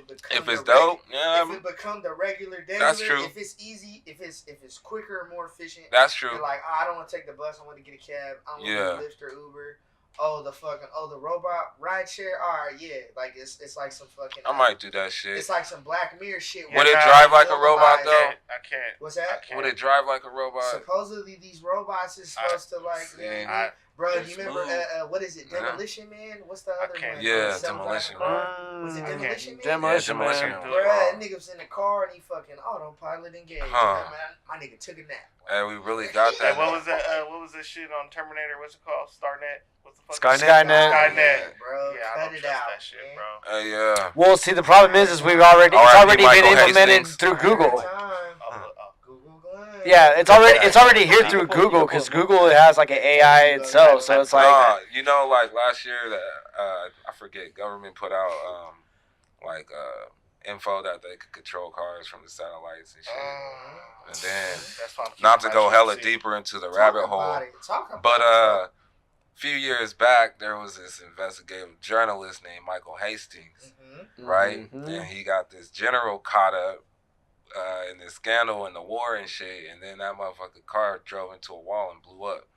Speaker 3: it's dope.
Speaker 5: If it become the regular day.
Speaker 3: That's true.
Speaker 5: If it's easy, if it's quicker and more efficient.
Speaker 3: That's true.
Speaker 5: You're like, I don't want to take the bus. I want to get a cab. I want to Lyft or Uber. The robot ride share. All right, yeah. Like it's like some fucking.
Speaker 3: I might do that shit.
Speaker 5: It's like some Black Mirror shit.
Speaker 3: Would it drive like a robot though?
Speaker 7: I can't.
Speaker 5: What's that?
Speaker 3: Would it drive like a robot?
Speaker 5: Supposedly these robots is supposed to like. Bro, you remember what is it? Demolition Man? What's the other one?
Speaker 3: Yeah, Demolition Man.
Speaker 5: Was it Demolition Man?
Speaker 2: Demolition Man.
Speaker 5: Bro, that nigga was in the car and he fucking autopilot engaged. My nigga took a nap.
Speaker 3: Hey, we really got that.
Speaker 7: Hey, what was that? What was that shit on Terminator? What's it called? Starnet? What's the fuck?
Speaker 2: Skynet.
Speaker 5: Bro,
Speaker 7: yeah,
Speaker 5: cut it out.
Speaker 7: That shit, bro.
Speaker 3: Yeah.
Speaker 2: Well, see, the problem is it's already been implemented through Google. Yeah, it's already here through Google because Google has like an AI itself, so it's like
Speaker 3: like last year that I forget government put out info that they could control cars from the satellites and shit, and then not to go hella deeper into the rabbit hole, but a few years back there was this investigative journalist named Michael Hastings, right, and he got this general caught up. In this scandal and the war and shit, and then that motherfucking car drove into a wall and blew up.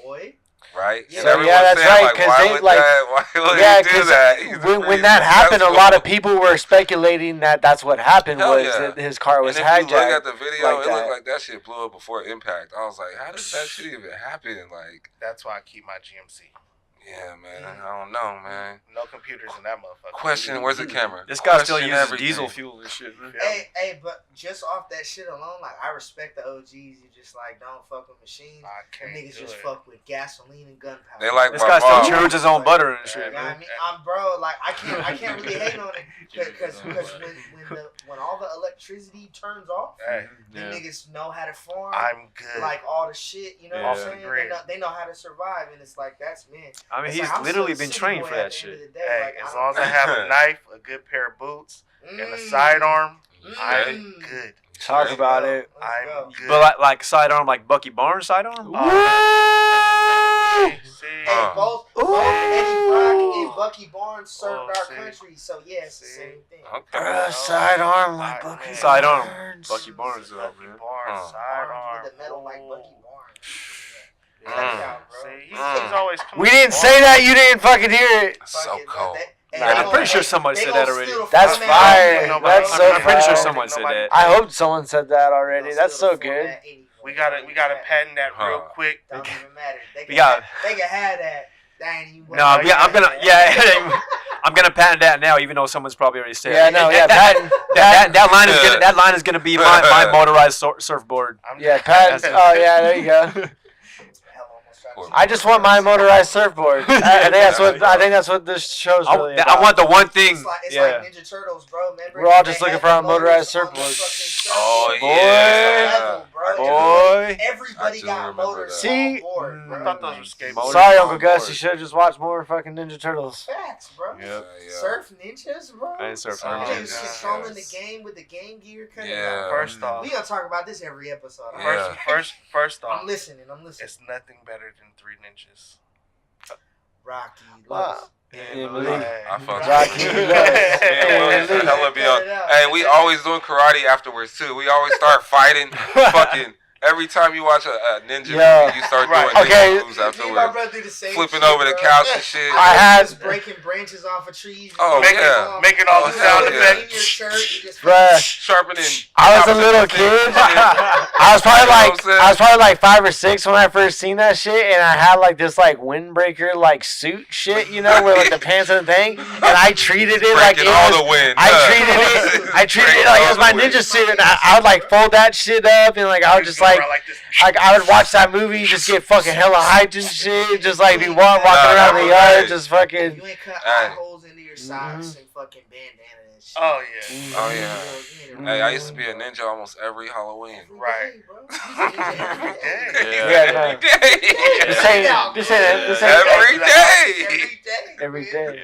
Speaker 5: Boy.
Speaker 3: Right?
Speaker 2: Yeah, so that's right. Because why would he do that? When that happened, a lot of people were speculating that that's what happened that his car was hijacked.
Speaker 3: If you look at the video, it looked like that shit blew up before impact. I was like, how did that shit even happen? Like,
Speaker 7: that's why I keep my GMC.
Speaker 3: Yeah, man. I don't know, man.
Speaker 7: No computers in that motherfucker.
Speaker 3: Question, where's the camera?
Speaker 4: This guy still
Speaker 3: Question
Speaker 4: uses
Speaker 3: everything.
Speaker 4: diesel fuel and shit, man.
Speaker 5: Hey, but just off that shit alone, like I respect the OGs. You just like don't fuck with machines.
Speaker 7: I
Speaker 5: Them
Speaker 7: can't
Speaker 5: niggas
Speaker 7: do
Speaker 5: just
Speaker 7: it.
Speaker 5: fuck with gasoline and gunpowder.
Speaker 3: They like
Speaker 4: This
Speaker 3: my
Speaker 4: guy still
Speaker 3: mom.
Speaker 4: churns his own butter and
Speaker 5: You
Speaker 4: shit,
Speaker 5: know what I
Speaker 4: man.
Speaker 5: mean? Bro, like I can't really hate on it because when all the electricity turns off,
Speaker 7: Hey,
Speaker 5: the
Speaker 4: Yeah.
Speaker 5: niggas know how to farm.
Speaker 7: I'm good.
Speaker 5: Like all the shit, you know
Speaker 4: Yeah.
Speaker 5: what I'm
Speaker 7: Off the
Speaker 5: saying?
Speaker 7: grid.
Speaker 5: They know how to survive, and it's like that's man.
Speaker 4: I mean,
Speaker 5: It's
Speaker 4: he's
Speaker 5: like, I'm
Speaker 4: literally
Speaker 5: still a
Speaker 4: been
Speaker 5: city
Speaker 4: trained
Speaker 5: boy
Speaker 4: for
Speaker 5: at
Speaker 4: that
Speaker 5: the end of
Speaker 4: shit.
Speaker 5: the day.
Speaker 7: Hey,
Speaker 5: Like,
Speaker 7: as
Speaker 5: I
Speaker 7: long as I have a knife, a good pair of boots, and a sidearm, I'm good.
Speaker 2: Talk about it.
Speaker 7: I'm good.
Speaker 4: But like sidearm, like Bucky Barnes sidearm?
Speaker 7: See?
Speaker 5: Hey, both Eddie Brock and Bucky Barnes served our
Speaker 7: see.
Speaker 5: country, so yeah, it's the
Speaker 7: See.
Speaker 5: same thing.
Speaker 3: Okay.
Speaker 2: Sidearm like
Speaker 7: I-
Speaker 2: Bucky
Speaker 7: man.
Speaker 4: Sidearm.
Speaker 2: Barnes.
Speaker 4: Bucky Barnes, though,
Speaker 7: Bucky
Speaker 4: man.
Speaker 7: Barnes,
Speaker 5: Armed
Speaker 7: sidearm.
Speaker 5: with the metal like Bucky Barnes.
Speaker 3: Mm.
Speaker 5: Check it out, bro.
Speaker 7: See, he's always coming
Speaker 2: We didn't say that. You didn't fucking hear it.
Speaker 3: So
Speaker 5: Fuck it,
Speaker 3: cold.
Speaker 5: they
Speaker 4: I'm
Speaker 5: gonna-
Speaker 4: pretty sure
Speaker 5: they-
Speaker 4: somebody
Speaker 5: they
Speaker 4: said
Speaker 5: gonna
Speaker 4: that already.
Speaker 5: steal the
Speaker 2: That's
Speaker 5: format
Speaker 2: fire.
Speaker 5: anyway,
Speaker 2: That's
Speaker 5: bro.
Speaker 2: so
Speaker 4: I'm pretty sure
Speaker 2: fire.
Speaker 4: someone said that.
Speaker 2: I hope someone said that
Speaker 5: They
Speaker 2: already.
Speaker 5: gonna
Speaker 2: That's
Speaker 5: steal
Speaker 2: so
Speaker 5: the
Speaker 2: good.
Speaker 5: format anyway.
Speaker 7: We gotta patent that real
Speaker 3: Huh.
Speaker 7: quick.
Speaker 5: Don't even matter. They
Speaker 4: We
Speaker 5: can,
Speaker 4: got-
Speaker 5: they can have that. That ain't even.
Speaker 4: No, yeah, I'm gonna, I'm gonna patent that now, even though someone's probably already said
Speaker 2: Yeah,
Speaker 4: it.
Speaker 2: no, yeah, patent.
Speaker 4: That line is gonna be my motorized surfboard.
Speaker 2: Yeah, patent. Oh, yeah, there you go. I just want my motorized surfboard. I think that's what this show's really about.
Speaker 4: I want the one thing.
Speaker 5: It's
Speaker 4: Yeah.
Speaker 5: like Ninja Turtles, bro. Remember?
Speaker 2: We're all just
Speaker 5: They
Speaker 2: looking
Speaker 5: had
Speaker 2: for our
Speaker 5: the motors
Speaker 2: motorized
Speaker 5: on the
Speaker 2: surfboards.
Speaker 5: fucking
Speaker 3: Oh,
Speaker 5: surfboard.
Speaker 3: yeah.
Speaker 5: It's a level, bro.
Speaker 4: Boy.
Speaker 5: Everybody
Speaker 3: I do
Speaker 5: got
Speaker 3: remember
Speaker 5: motors
Speaker 3: that.
Speaker 2: See?
Speaker 5: on board, bro.
Speaker 7: I thought those were skateboards.
Speaker 4: Motors
Speaker 2: Sorry,
Speaker 4: on
Speaker 2: Uncle Gus.
Speaker 4: board.
Speaker 2: You should have just watched more fucking Ninja Turtles.
Speaker 5: Facts, bro.
Speaker 4: Yep.
Speaker 5: Surf ninjas, bro.
Speaker 4: I ain't surf
Speaker 5: Some
Speaker 7: ninjas.
Speaker 5: niggas
Speaker 7: Yes.
Speaker 5: controlling the game with the Game Gear. Cut it
Speaker 3: Yeah.
Speaker 5: out.
Speaker 7: First off,
Speaker 5: We gonna talk about this every episode.
Speaker 3: Yeah.
Speaker 7: first
Speaker 5: I'm
Speaker 7: off,
Speaker 5: listening.
Speaker 7: it's nothing better than Three Ninjas.
Speaker 5: Rocky.
Speaker 2: Wow.
Speaker 5: Lewis.
Speaker 2: Malik.
Speaker 3: I fuck
Speaker 2: Rocky.
Speaker 3: with you. Man,
Speaker 2: Malik.
Speaker 3: hella be on.
Speaker 5: Cut it out.
Speaker 3: Hey, we always doing karate afterwards too. We always start fighting. Fucking every time you watch a ninja
Speaker 2: Yeah.
Speaker 3: movie, you start
Speaker 7: Right.
Speaker 3: doing
Speaker 2: Okay.
Speaker 3: ninja moves
Speaker 5: Me and my
Speaker 3: afterwards.
Speaker 5: brother do the same
Speaker 3: Flipping
Speaker 5: shit,
Speaker 3: over the
Speaker 5: bro.
Speaker 3: couch and shit.
Speaker 2: I had-
Speaker 5: just breaking branches off of trees.
Speaker 3: Oh,
Speaker 5: Breaking
Speaker 3: yeah.
Speaker 5: off-
Speaker 7: Making all the
Speaker 5: you
Speaker 3: sound
Speaker 5: know, in
Speaker 3: effects.
Speaker 5: your shirt, you just-
Speaker 2: Bruh.
Speaker 3: Sharpening.
Speaker 2: I was a
Speaker 3: opposite
Speaker 2: little
Speaker 3: things.
Speaker 2: kid.
Speaker 3: Yeah.
Speaker 2: I was probably
Speaker 3: You know
Speaker 2: like
Speaker 3: what I'm saying?
Speaker 2: 5 or 6 when I first seen that shit, and I had like this like windbreaker like suit shit, you know, where like the pants and the thing, and I treated it like it
Speaker 3: Breaking all
Speaker 2: was.
Speaker 3: the wind.
Speaker 2: I treated it like it was my ninja suit, and I would like fold that shit up, and like I would just like I would watch that movie, just get fucking hella hyped and shit, just like be walking around the yard, just fucking.
Speaker 5: You ain't cut
Speaker 3: Hey.
Speaker 5: eye holes into your socks and fucking bandana and shit.
Speaker 7: Oh yeah.
Speaker 3: Oh yeah. Hey, I used to be a ninja almost every Halloween.
Speaker 5: Every
Speaker 7: Right.
Speaker 5: day, bro. Every day.
Speaker 2: Yeah, no.
Speaker 3: Every day.
Speaker 2: This ain't
Speaker 3: Every day.
Speaker 5: Every day.
Speaker 2: every day.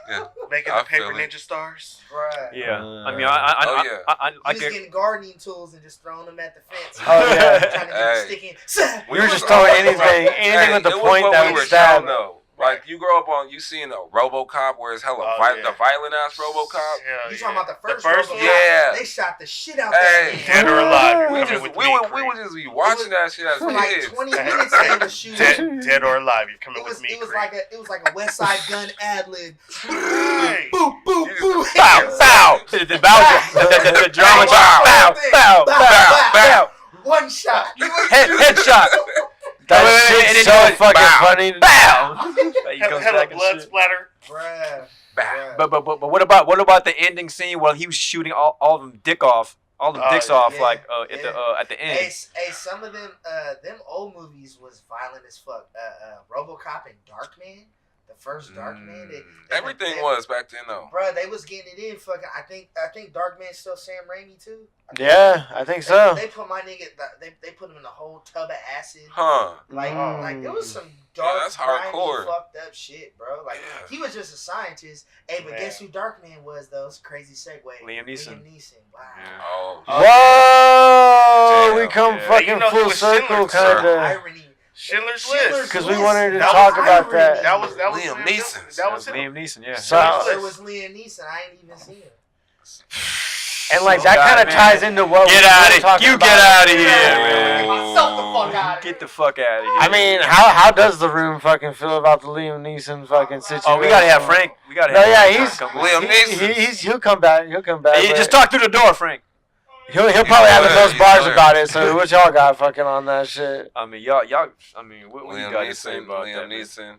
Speaker 4: Yeah, man.
Speaker 7: Making
Speaker 3: I
Speaker 7: the paper
Speaker 3: feel it.
Speaker 7: ninja stars.
Speaker 5: Bruh.
Speaker 4: Yeah. I mean,
Speaker 3: Oh, yeah.
Speaker 4: I
Speaker 5: He was
Speaker 4: get.
Speaker 5: getting gardening tools and just throwing them at the fence.
Speaker 2: Oh, yeah.
Speaker 5: Trying to get
Speaker 3: Hey.
Speaker 5: the stick in.
Speaker 2: We were just throwing anything with the
Speaker 3: it was
Speaker 2: point
Speaker 3: what
Speaker 2: that
Speaker 3: we
Speaker 2: would
Speaker 3: were
Speaker 2: stab.
Speaker 3: shown, though. Like you grow up on, you seen a RoboCop where it's hella
Speaker 7: Oh,
Speaker 3: the
Speaker 7: yeah.
Speaker 3: violent ass RoboCop.
Speaker 7: Hell
Speaker 5: You
Speaker 7: yeah.
Speaker 5: talking about the first
Speaker 7: one?
Speaker 5: RoboCop?
Speaker 3: Yeah.
Speaker 5: They shot the shit out
Speaker 3: Hey.
Speaker 5: that
Speaker 7: Dead or alive.
Speaker 3: We
Speaker 7: You're
Speaker 3: just
Speaker 7: coming with
Speaker 3: we
Speaker 7: me,
Speaker 3: would
Speaker 7: Creed.
Speaker 3: just be watching that shit as
Speaker 5: for like
Speaker 3: kids.
Speaker 5: 20 minutes. They was shooting.
Speaker 7: Dead or alive. You're coming
Speaker 5: It was
Speaker 7: with me,
Speaker 5: it was
Speaker 7: Creed.
Speaker 5: like a West Side Gun ad lib.
Speaker 7: Hey.
Speaker 5: Boom, boom, boom.
Speaker 4: Bow, bow. The bow, the drama.
Speaker 3: Bow.
Speaker 4: Bow, bow, bow, bow.
Speaker 5: One shot.
Speaker 4: Headshot.
Speaker 2: That
Speaker 4: And
Speaker 2: shit's
Speaker 4: then
Speaker 2: so
Speaker 4: you went,
Speaker 2: fucking
Speaker 3: bow.
Speaker 2: funny.
Speaker 4: Bow. He goes
Speaker 7: Hella
Speaker 4: back and
Speaker 7: blood
Speaker 4: shit.
Speaker 7: splatter.
Speaker 5: Bruh.
Speaker 3: Bah.
Speaker 5: Bruh.
Speaker 4: But what about the ending scene where he was shooting all of them dicks off
Speaker 5: yeah.
Speaker 4: like
Speaker 5: Yeah.
Speaker 4: at the end.
Speaker 5: Hey, some of them old movies was violent as fuck. RoboCop and Darkman, the first Darkman.
Speaker 3: Everything was back then though.
Speaker 5: Bruh, they was getting it in. Fucking, I think Darkman's still Sam Raimi too.
Speaker 2: Yeah, I think so.
Speaker 5: They put my nigga. They put him in a whole tub of acid.
Speaker 3: Huh.
Speaker 5: Like there was some dark,
Speaker 3: that's
Speaker 5: grimy,
Speaker 3: hardcore.
Speaker 5: fucked up shit, bro. Like
Speaker 3: Yeah.
Speaker 5: he was just a scientist. Hey, but
Speaker 7: Man.
Speaker 5: guess who Darkman was though? It's a crazy segue.
Speaker 4: Liam Neeson.
Speaker 5: Wow.
Speaker 4: Yeah.
Speaker 3: Oh.
Speaker 2: Whoa, we
Speaker 3: Damn.
Speaker 2: come
Speaker 4: Yeah.
Speaker 2: fucking
Speaker 7: You know he
Speaker 2: full
Speaker 7: was
Speaker 2: circle,
Speaker 7: Schindler's
Speaker 2: kind of.
Speaker 5: Irony.
Speaker 7: Schindler's
Speaker 5: Schindler's
Speaker 7: List.
Speaker 2: Because we wanted to
Speaker 7: That
Speaker 2: talk
Speaker 7: was
Speaker 2: about that.
Speaker 7: That was
Speaker 3: Liam Neeson.
Speaker 7: That was him.
Speaker 4: Liam Neeson, yeah.
Speaker 2: So-
Speaker 5: It was Liam Neeson. I ain't even seen it.
Speaker 2: And like
Speaker 4: Oh,
Speaker 2: that
Speaker 4: God,
Speaker 2: kind of
Speaker 4: man.
Speaker 2: ties into what
Speaker 4: Get
Speaker 2: we
Speaker 4: out
Speaker 2: were
Speaker 4: of
Speaker 2: talking
Speaker 4: you
Speaker 2: about.
Speaker 4: get out of here,
Speaker 5: Get
Speaker 4: man.
Speaker 5: myself the fuck out of here.
Speaker 4: Get the fuck out of here.
Speaker 2: I mean, how does the room fucking feel about the Liam Neeson fucking situation?
Speaker 4: oh, we gotta have Frank. We gotta
Speaker 2: No,
Speaker 4: have
Speaker 2: yeah,
Speaker 4: Frank
Speaker 2: he's
Speaker 4: come.
Speaker 3: Liam Neeson.
Speaker 2: he'll come back. He'll come back.
Speaker 4: Hey,
Speaker 2: but
Speaker 4: just talk through the door, Frank.
Speaker 2: He'll probably have the
Speaker 3: Yeah,
Speaker 2: most
Speaker 3: he's
Speaker 2: bars
Speaker 3: there.
Speaker 2: about it. So what y'all got fucking on that shit?
Speaker 4: I mean, y'all. I mean, what you
Speaker 3: Liam
Speaker 4: got to say
Speaker 3: Neeson,
Speaker 4: about
Speaker 3: Liam
Speaker 4: that? Man?
Speaker 3: Neeson,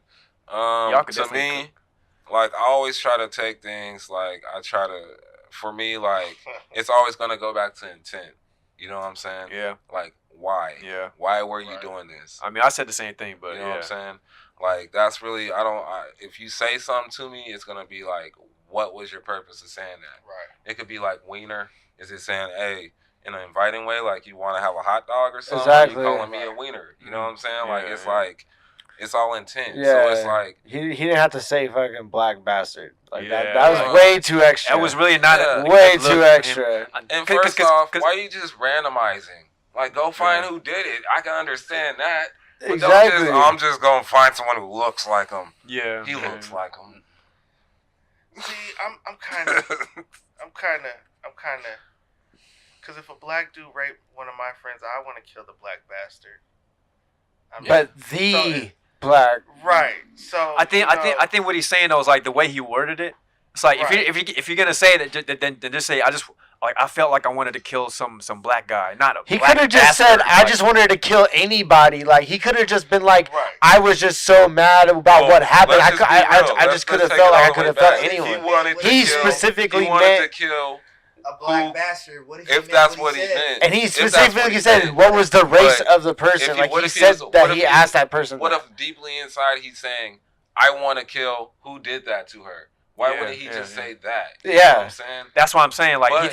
Speaker 4: Y'all could
Speaker 3: To
Speaker 4: definitely
Speaker 3: me, like I always try to take things like for me, like it's always gonna go back to intent. You know what I'm saying?
Speaker 4: Yeah.
Speaker 3: Like why?
Speaker 4: Yeah.
Speaker 3: Why were you doing this?
Speaker 4: I mean, I said the same thing, but
Speaker 3: You know what I'm saying? Like that's really if you say something to me, it's gonna be like, what was your purpose of saying that?
Speaker 7: Right.
Speaker 3: It could be like wiener. Is it saying, hey, in an inviting way, like you want to have a hot dog or something?
Speaker 2: Exactly.
Speaker 3: Or you calling me a wiener? You know what I'm saying?
Speaker 4: Yeah,
Speaker 3: Like it's
Speaker 4: yeah.
Speaker 3: like it's all intent.
Speaker 2: Yeah.
Speaker 3: So it's like
Speaker 2: he didn't have to say fucking black bastard. Like
Speaker 4: Yeah.
Speaker 2: that was way too extra.
Speaker 4: That was really not
Speaker 3: Yeah.
Speaker 2: way
Speaker 4: a look
Speaker 2: too
Speaker 4: for him.
Speaker 2: extra.
Speaker 3: And
Speaker 4: Cause-
Speaker 3: first
Speaker 4: cause-
Speaker 3: off,
Speaker 4: cause-
Speaker 3: why are you just randomizing? Like, go find who did it. I can understand that. But
Speaker 2: Exactly.
Speaker 3: I'm just going to find someone who looks like him.
Speaker 4: Yeah.
Speaker 3: He looks like him.
Speaker 7: See, I'm kind of, because if a black dude raped one of my friends, I want to kill the black bastard.
Speaker 2: But the black.
Speaker 7: Right. So
Speaker 4: I think what he's saying though is like the way he worded it. It's like
Speaker 7: Right.
Speaker 4: if you're gonna say that, then just say I felt like I wanted to kill some black guy, not a
Speaker 2: He
Speaker 4: black
Speaker 2: could have just
Speaker 4: bastard.
Speaker 2: said, "I
Speaker 4: Like,
Speaker 2: just wanted to kill anybody." Like he could have just been like,
Speaker 7: Right.
Speaker 2: "I was just so mad about
Speaker 3: Well,
Speaker 2: what happened.
Speaker 3: let's just be real.
Speaker 2: I just could have
Speaker 3: Let's
Speaker 2: felt
Speaker 3: take it
Speaker 2: like I
Speaker 3: all
Speaker 2: could
Speaker 3: the
Speaker 2: have
Speaker 3: way
Speaker 2: felt
Speaker 3: back.
Speaker 2: anyone."
Speaker 3: He wanted to
Speaker 2: He
Speaker 3: kill,
Speaker 2: specifically
Speaker 3: he wanted
Speaker 2: meant-
Speaker 3: to kill,
Speaker 5: A black
Speaker 3: Who-
Speaker 5: bastard. What if,
Speaker 3: if that's what he
Speaker 5: said?
Speaker 3: meant.
Speaker 2: And he
Speaker 3: If that's
Speaker 2: specifically
Speaker 3: what
Speaker 2: said,
Speaker 3: meant.
Speaker 2: "What was the race
Speaker 3: But
Speaker 2: of the person?"
Speaker 3: if
Speaker 2: Like
Speaker 3: what
Speaker 2: he
Speaker 3: if
Speaker 2: said
Speaker 3: was-
Speaker 2: that
Speaker 3: what
Speaker 2: he
Speaker 3: if
Speaker 2: asked that person.
Speaker 3: What
Speaker 2: that.
Speaker 3: if deeply inside he's saying, I want to kill who did that to her? Why
Speaker 4: Yeah,
Speaker 3: wouldn't he
Speaker 4: yeah,
Speaker 3: just
Speaker 4: yeah.
Speaker 3: say that? You know
Speaker 2: Yeah.
Speaker 3: what I'm saying?
Speaker 4: That's what I'm saying. Like
Speaker 3: But-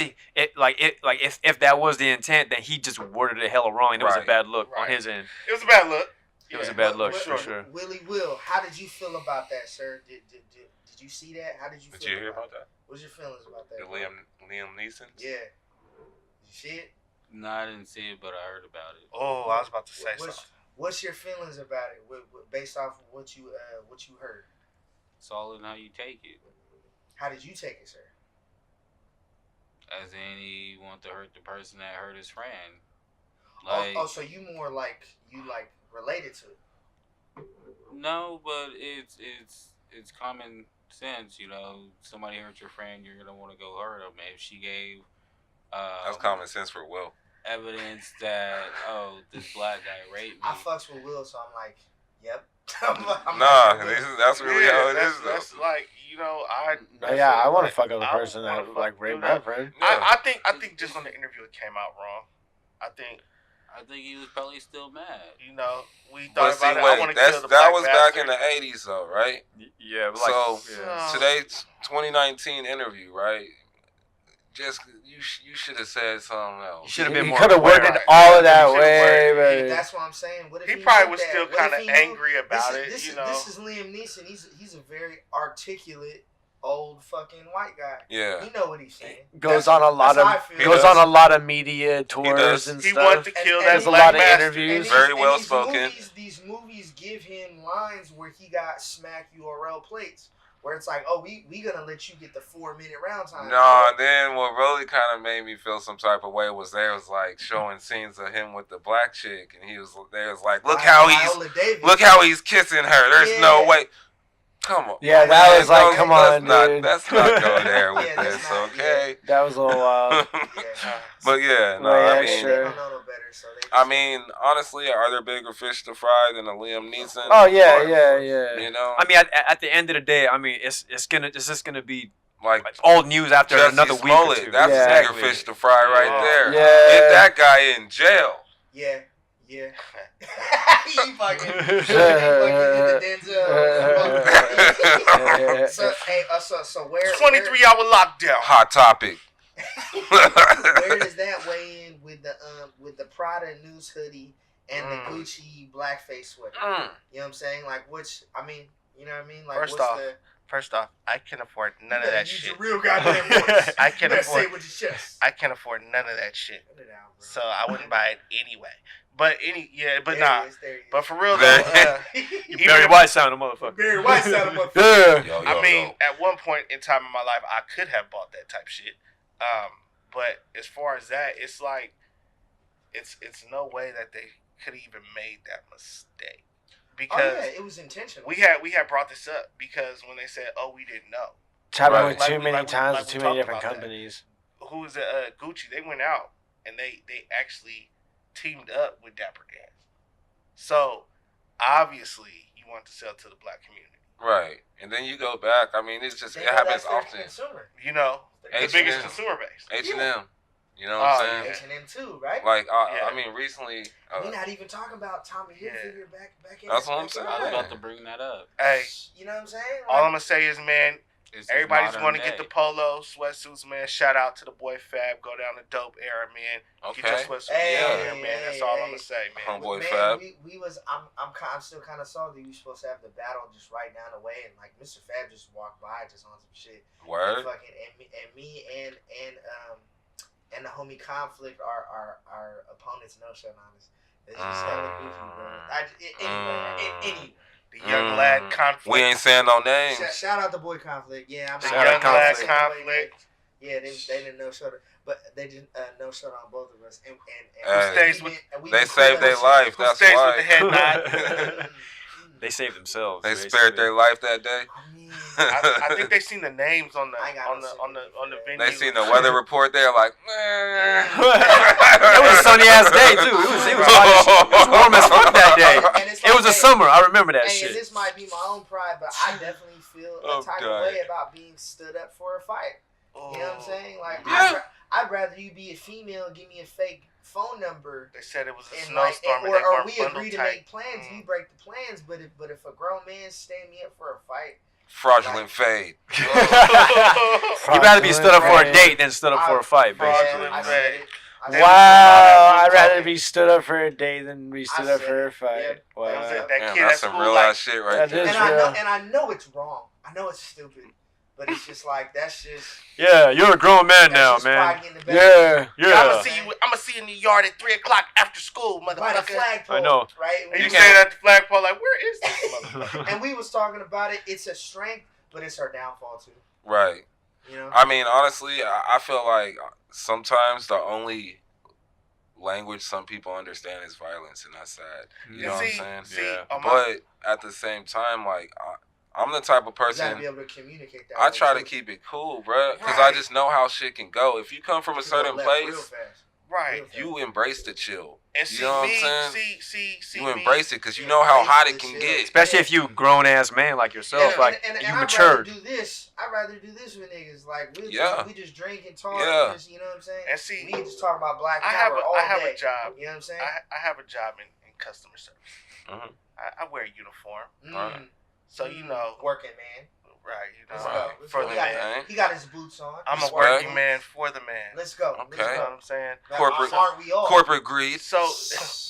Speaker 4: if that was the intent, then he just worded it hella wrong. And it was a
Speaker 3: Right.
Speaker 4: bad look on
Speaker 7: Right.
Speaker 4: his end.
Speaker 7: It was a bad look.
Speaker 4: It was
Speaker 7: Yeah.
Speaker 4: a bad look
Speaker 5: What-
Speaker 4: for sure.
Speaker 5: Willie Will, how did you feel about that, sir? Did you see that? How did you
Speaker 3: Did
Speaker 5: feel
Speaker 3: you hear
Speaker 5: about
Speaker 3: about that?
Speaker 5: What's your feelings about that?
Speaker 3: The Liam Neeson?
Speaker 5: Yeah. Did you see it?
Speaker 8: No, I didn't see it, but I heard about it.
Speaker 7: Oh, I was about to say
Speaker 5: What's,
Speaker 7: something.
Speaker 5: what's your feelings about it based off of what you heard?
Speaker 8: It's all in how you take it.
Speaker 5: How did you take it, sir?
Speaker 8: As in, he want to hurt the person that hurt his friend.
Speaker 5: So you more like related to it.
Speaker 8: No, but it's common sense, you know. Somebody hurt your friend, you're gonna want to go hurt them. If she gave
Speaker 3: That's common sense for Will.
Speaker 8: evidence that this black guy raped me,
Speaker 5: I fucks with Will, so I'm like, yep.
Speaker 3: That's really how it is, though.
Speaker 7: That's like, you know,
Speaker 2: Yeah, I want to fuck up a
Speaker 7: I
Speaker 2: person
Speaker 7: wanna
Speaker 2: that
Speaker 7: fuck-
Speaker 2: like raped
Speaker 7: you
Speaker 2: my
Speaker 7: know,
Speaker 2: friend.
Speaker 7: I think just on the interview it came out wrong. I think,
Speaker 8: I think he was probably still mad.
Speaker 7: you know, we
Speaker 3: But
Speaker 7: thought
Speaker 3: see,
Speaker 7: about it. I want
Speaker 3: wait,
Speaker 7: to kill the
Speaker 3: that
Speaker 7: black
Speaker 3: was
Speaker 7: bastard.
Speaker 3: back in the 80s, though, right?
Speaker 4: Yeah, but
Speaker 3: So,
Speaker 4: yeah.
Speaker 3: today's 2019 interview, right? Just, you should have said something
Speaker 4: You
Speaker 3: else.
Speaker 4: should have been
Speaker 2: He
Speaker 4: more
Speaker 2: could have
Speaker 4: aware.
Speaker 2: worded
Speaker 7: Right.
Speaker 2: all of
Speaker 7: Yeah,
Speaker 2: that
Speaker 7: you should've
Speaker 2: way,
Speaker 7: worded-
Speaker 2: but
Speaker 5: That's what I'm saying. What if
Speaker 7: He
Speaker 5: he
Speaker 7: probably
Speaker 5: knew
Speaker 7: was
Speaker 5: that?
Speaker 7: still
Speaker 5: What if
Speaker 7: kind of
Speaker 5: he knew-
Speaker 7: angry about
Speaker 5: this
Speaker 7: it,
Speaker 5: is,
Speaker 7: you know.
Speaker 5: This is Liam Neeson. He's a very articulate old fucking white guy.
Speaker 3: Yeah.
Speaker 5: He know what he's saying.
Speaker 2: goes on a lot
Speaker 5: that's how I
Speaker 2: of
Speaker 5: feel.
Speaker 2: goes
Speaker 3: He
Speaker 2: on
Speaker 3: does.
Speaker 2: a lot of media tours
Speaker 3: does.
Speaker 2: and
Speaker 7: He
Speaker 2: stuff.
Speaker 7: wanted to kill
Speaker 5: And
Speaker 7: that
Speaker 2: there's a
Speaker 7: black
Speaker 2: lot of
Speaker 7: bastard.
Speaker 2: interviews.
Speaker 3: Very
Speaker 5: And
Speaker 3: well
Speaker 5: these
Speaker 3: spoken.
Speaker 5: These movies give him lines where he got smack URL plates, where it's like, oh, we gonna let you get the 4-minute round time.
Speaker 3: No, and then what really kind of made me feel some type of way was like showing scenes of him with the black chick, and they was like, look how he's kissing her. There's no
Speaker 5: Yeah.
Speaker 3: way. Come on.
Speaker 2: Yeah, that
Speaker 3: man,
Speaker 2: was like,
Speaker 3: don't-
Speaker 2: come
Speaker 3: let's
Speaker 2: on,
Speaker 3: not,
Speaker 2: dude.
Speaker 3: Let's not go there with
Speaker 5: Yeah, that's
Speaker 3: this,
Speaker 5: not-
Speaker 3: okay?
Speaker 2: That was a little wild.
Speaker 3: But yeah, no,
Speaker 2: Way
Speaker 3: I
Speaker 2: extra.
Speaker 3: mean,
Speaker 5: They don't know no better, so they
Speaker 3: I mean, honestly, are there bigger fish to fry than a Liam Neeson?
Speaker 2: Oh yeah,
Speaker 3: Of course.
Speaker 2: yeah.
Speaker 3: You know,
Speaker 4: I mean, at the end of the day, I mean, it's just gonna be
Speaker 3: like
Speaker 4: old news after
Speaker 3: Jussie
Speaker 4: another week or
Speaker 3: Smollett,
Speaker 4: two.
Speaker 3: that's
Speaker 2: Yeah.
Speaker 3: a bigger fish to fry right
Speaker 7: Yeah.
Speaker 3: there.
Speaker 2: Yeah.
Speaker 3: Get that guy in jail.
Speaker 5: Yeah. He fucking did the Denzel. So where
Speaker 7: 23-hour lockdown.
Speaker 3: Hot topic.
Speaker 5: where does that weigh in with the Prada news hoodie and the Gucci blackface sweater? You know what I'm saying? Like, which, I mean, you know what I mean? Like,
Speaker 7: First off, I can afford none of that shit.
Speaker 5: Use your real goddamn voice.
Speaker 7: I can
Speaker 5: You better
Speaker 7: afford-
Speaker 5: say it with your chest.
Speaker 7: I can't afford none of that shit,
Speaker 5: Cut it out, bro.
Speaker 7: so I wouldn't buy it anyway. But
Speaker 5: There
Speaker 7: nah.
Speaker 5: he is, there he is.
Speaker 7: But for real
Speaker 3: There-
Speaker 7: though,
Speaker 4: You Barry White sounding motherfucker.
Speaker 5: Barry White sounded motherfucker.
Speaker 2: Yeah.
Speaker 3: Yo,
Speaker 7: I mean, at one point in time in my life, I could have bought that type shit. But as far as that, it's like, it's no way that they could even made that mistake. Because
Speaker 5: Oh yeah, it was intentional.
Speaker 7: we had brought this up because when they said, "Oh, we didn't know,"
Speaker 2: Traveling
Speaker 3: Right.
Speaker 2: with
Speaker 7: Like
Speaker 2: too
Speaker 7: we-
Speaker 2: many
Speaker 7: like we-
Speaker 2: times
Speaker 7: like
Speaker 2: with
Speaker 7: we
Speaker 2: too many
Speaker 7: talked
Speaker 2: different
Speaker 7: about that.
Speaker 2: companies.
Speaker 7: who was it? Gucci. They went out and they actually teamed up with Dapper Dan. So obviously, you want to sell to the black community.
Speaker 3: Right. And then you go back. I mean, it's just,
Speaker 5: They
Speaker 3: it
Speaker 5: know
Speaker 3: happens
Speaker 5: that's their
Speaker 3: often.
Speaker 5: consumer.
Speaker 7: You know, the
Speaker 3: H&M.
Speaker 7: biggest consumer base.
Speaker 3: H&M. You know what I'm saying?
Speaker 5: H&M too, right?
Speaker 3: Like,
Speaker 7: Yeah.
Speaker 3: I mean, recently.
Speaker 5: We're not even talking about Tommy Hilfiger back in.
Speaker 3: That's what I'm
Speaker 5: back in
Speaker 3: saying.
Speaker 5: the
Speaker 8: I was
Speaker 5: day.
Speaker 8: about to bring that up.
Speaker 7: Hey,
Speaker 5: You know what I'm saying?
Speaker 7: all I'm gonna say is, man,
Speaker 8: It's
Speaker 7: everybody's
Speaker 8: modern
Speaker 7: going to
Speaker 8: day.
Speaker 7: get the polo sweatsuits, man. Shout out to the boy Fab. Go down the dope era, man. Get your
Speaker 3: Okay.
Speaker 7: sweatsuits
Speaker 5: Hey,
Speaker 7: out
Speaker 3: yeah.
Speaker 7: here, man. That's all I'm gonna say, man.
Speaker 3: Homeboy
Speaker 5: man,
Speaker 3: Fab.
Speaker 5: we was I'm still kind of salty. We supposed to have the battle just right down the way, and like Mr. Fab just walked by just on some shit.
Speaker 3: Word.
Speaker 5: And fucking and the homie Conflict, our opponents, no shut on us. It's just hella goofy, bro. Anyway.
Speaker 7: The young lad conflict.
Speaker 3: We ain't saying no names.
Speaker 5: Shout out the boy Conflict. Yeah, I'm
Speaker 7: The
Speaker 5: not-
Speaker 7: young lad
Speaker 5: saying
Speaker 7: conflict.
Speaker 5: Yeah, they didn't no shut, but they didn't no shut on both of us. And
Speaker 3: Hey,
Speaker 7: stays with-
Speaker 3: They saved their life.
Speaker 7: Who
Speaker 3: That's
Speaker 7: stays
Speaker 3: why.
Speaker 7: with the head nod?
Speaker 4: They saved themselves.
Speaker 3: They
Speaker 4: basically.
Speaker 3: spared their life that day.
Speaker 5: I mean,
Speaker 7: I think they seen the names on the
Speaker 5: I ain't got no
Speaker 7: venue.
Speaker 3: They seen the weather report there, like,
Speaker 4: It was a sunny ass day too. It was warm as fuck that day.
Speaker 5: And it's
Speaker 4: It was a
Speaker 5: hey,
Speaker 4: summer. I remember that
Speaker 5: Hey,
Speaker 4: shit.
Speaker 5: and this might be my own pride, but I definitely feel
Speaker 3: Oh,
Speaker 5: a type
Speaker 3: God.
Speaker 5: of way about being stood up for a fight. You know what I'm saying? Like,
Speaker 3: Yeah.
Speaker 5: I'd rather you be a female and give me a fake phone number.
Speaker 7: They said it was a
Speaker 5: And like,
Speaker 7: snowstorm and
Speaker 5: or
Speaker 7: they weren't
Speaker 5: we
Speaker 7: bundled
Speaker 5: agree to
Speaker 7: tight.
Speaker 5: make plans, you break the plans. But if a grown man stand me up for a fight,
Speaker 3: fraudulent fade.
Speaker 4: You'd rather be stood up for a date than stood up for a fight, basically.
Speaker 5: I said it. I said it.
Speaker 2: Wow, I'd rather be stood up for a day than be stood up
Speaker 5: said
Speaker 2: for a
Speaker 5: it,
Speaker 2: fight.
Speaker 5: yeah.
Speaker 2: Wow.
Speaker 7: That was it. That
Speaker 3: Damn,
Speaker 7: kid
Speaker 3: that's
Speaker 7: at
Speaker 3: some
Speaker 7: school,
Speaker 3: real
Speaker 7: like,
Speaker 3: ass shit right
Speaker 2: That
Speaker 3: there.
Speaker 2: is-
Speaker 5: And I know it's wrong. I know it's stupid, but it's just like that's just.
Speaker 4: Yeah, you're a grown man
Speaker 5: That's
Speaker 4: now,
Speaker 5: just
Speaker 4: man.
Speaker 5: pride getting the best
Speaker 2: Yeah.
Speaker 5: of you.
Speaker 4: Yeah.
Speaker 7: I'm gonna see you in the yard at 3:00 after school,
Speaker 5: By the
Speaker 7: motherfucker.
Speaker 5: flagpole.
Speaker 4: I know.
Speaker 5: Right?
Speaker 7: And you
Speaker 3: can't-
Speaker 7: stand at the flagpole like, where is this motherfucker?
Speaker 5: And we was talking about it. It's a strength, but it's our downfall too.
Speaker 3: Right.
Speaker 5: You know.
Speaker 3: I mean, honestly, I feel like sometimes the only language some people understand is violence, and that's sad. You know what I'm saying?
Speaker 4: Yeah.
Speaker 3: But at the same time, like, I'm the type of
Speaker 5: You gotta
Speaker 3: person,
Speaker 5: be able to communicate that.
Speaker 3: I
Speaker 5: way,
Speaker 3: try to
Speaker 5: too.
Speaker 3: keep it cool, bruh, because
Speaker 7: Right.
Speaker 3: I just know how shit can go. If you come from a
Speaker 5: People
Speaker 3: certain
Speaker 5: left real
Speaker 3: place,
Speaker 5: fast.
Speaker 7: Right.
Speaker 3: you embrace the chill.
Speaker 7: And
Speaker 3: You
Speaker 7: see
Speaker 3: know what I'm
Speaker 7: me,
Speaker 3: saying?
Speaker 7: see
Speaker 3: You
Speaker 7: me.
Speaker 3: embrace it because you know how hot it can get.
Speaker 4: Especially if you grown ass man like yourself, like
Speaker 5: and
Speaker 4: you
Speaker 5: I'd
Speaker 4: matured.
Speaker 5: rather do this. I'd rather do this with niggas. Like
Speaker 3: Yeah.
Speaker 5: we just drink and talk.
Speaker 3: Yeah.
Speaker 5: And just, you know what I'm saying?
Speaker 7: And see,
Speaker 5: we can just talk about black
Speaker 7: I have
Speaker 5: power all
Speaker 7: I have
Speaker 5: day.
Speaker 7: a job.
Speaker 5: You know what I'm saying?
Speaker 7: I have a job in customer service.
Speaker 3: Mhm.
Speaker 7: I wear a uniform,
Speaker 3: Alright.
Speaker 7: so you know,
Speaker 5: working man.
Speaker 7: right? You know,
Speaker 5: Let's
Speaker 3: Right.
Speaker 5: go. Let's
Speaker 7: for
Speaker 5: go.
Speaker 7: the
Speaker 5: He got-
Speaker 3: man.
Speaker 5: He got his boots on.
Speaker 7: I'm
Speaker 5: He's
Speaker 7: a working
Speaker 5: working.
Speaker 7: man for the man.
Speaker 5: Let's go.
Speaker 3: Okay.
Speaker 7: You know
Speaker 5: Let's
Speaker 7: what
Speaker 5: go.
Speaker 7: I'm saying?
Speaker 5: Now,
Speaker 3: Corporate-
Speaker 5: aren't we all?
Speaker 3: Corporate greed.
Speaker 7: So,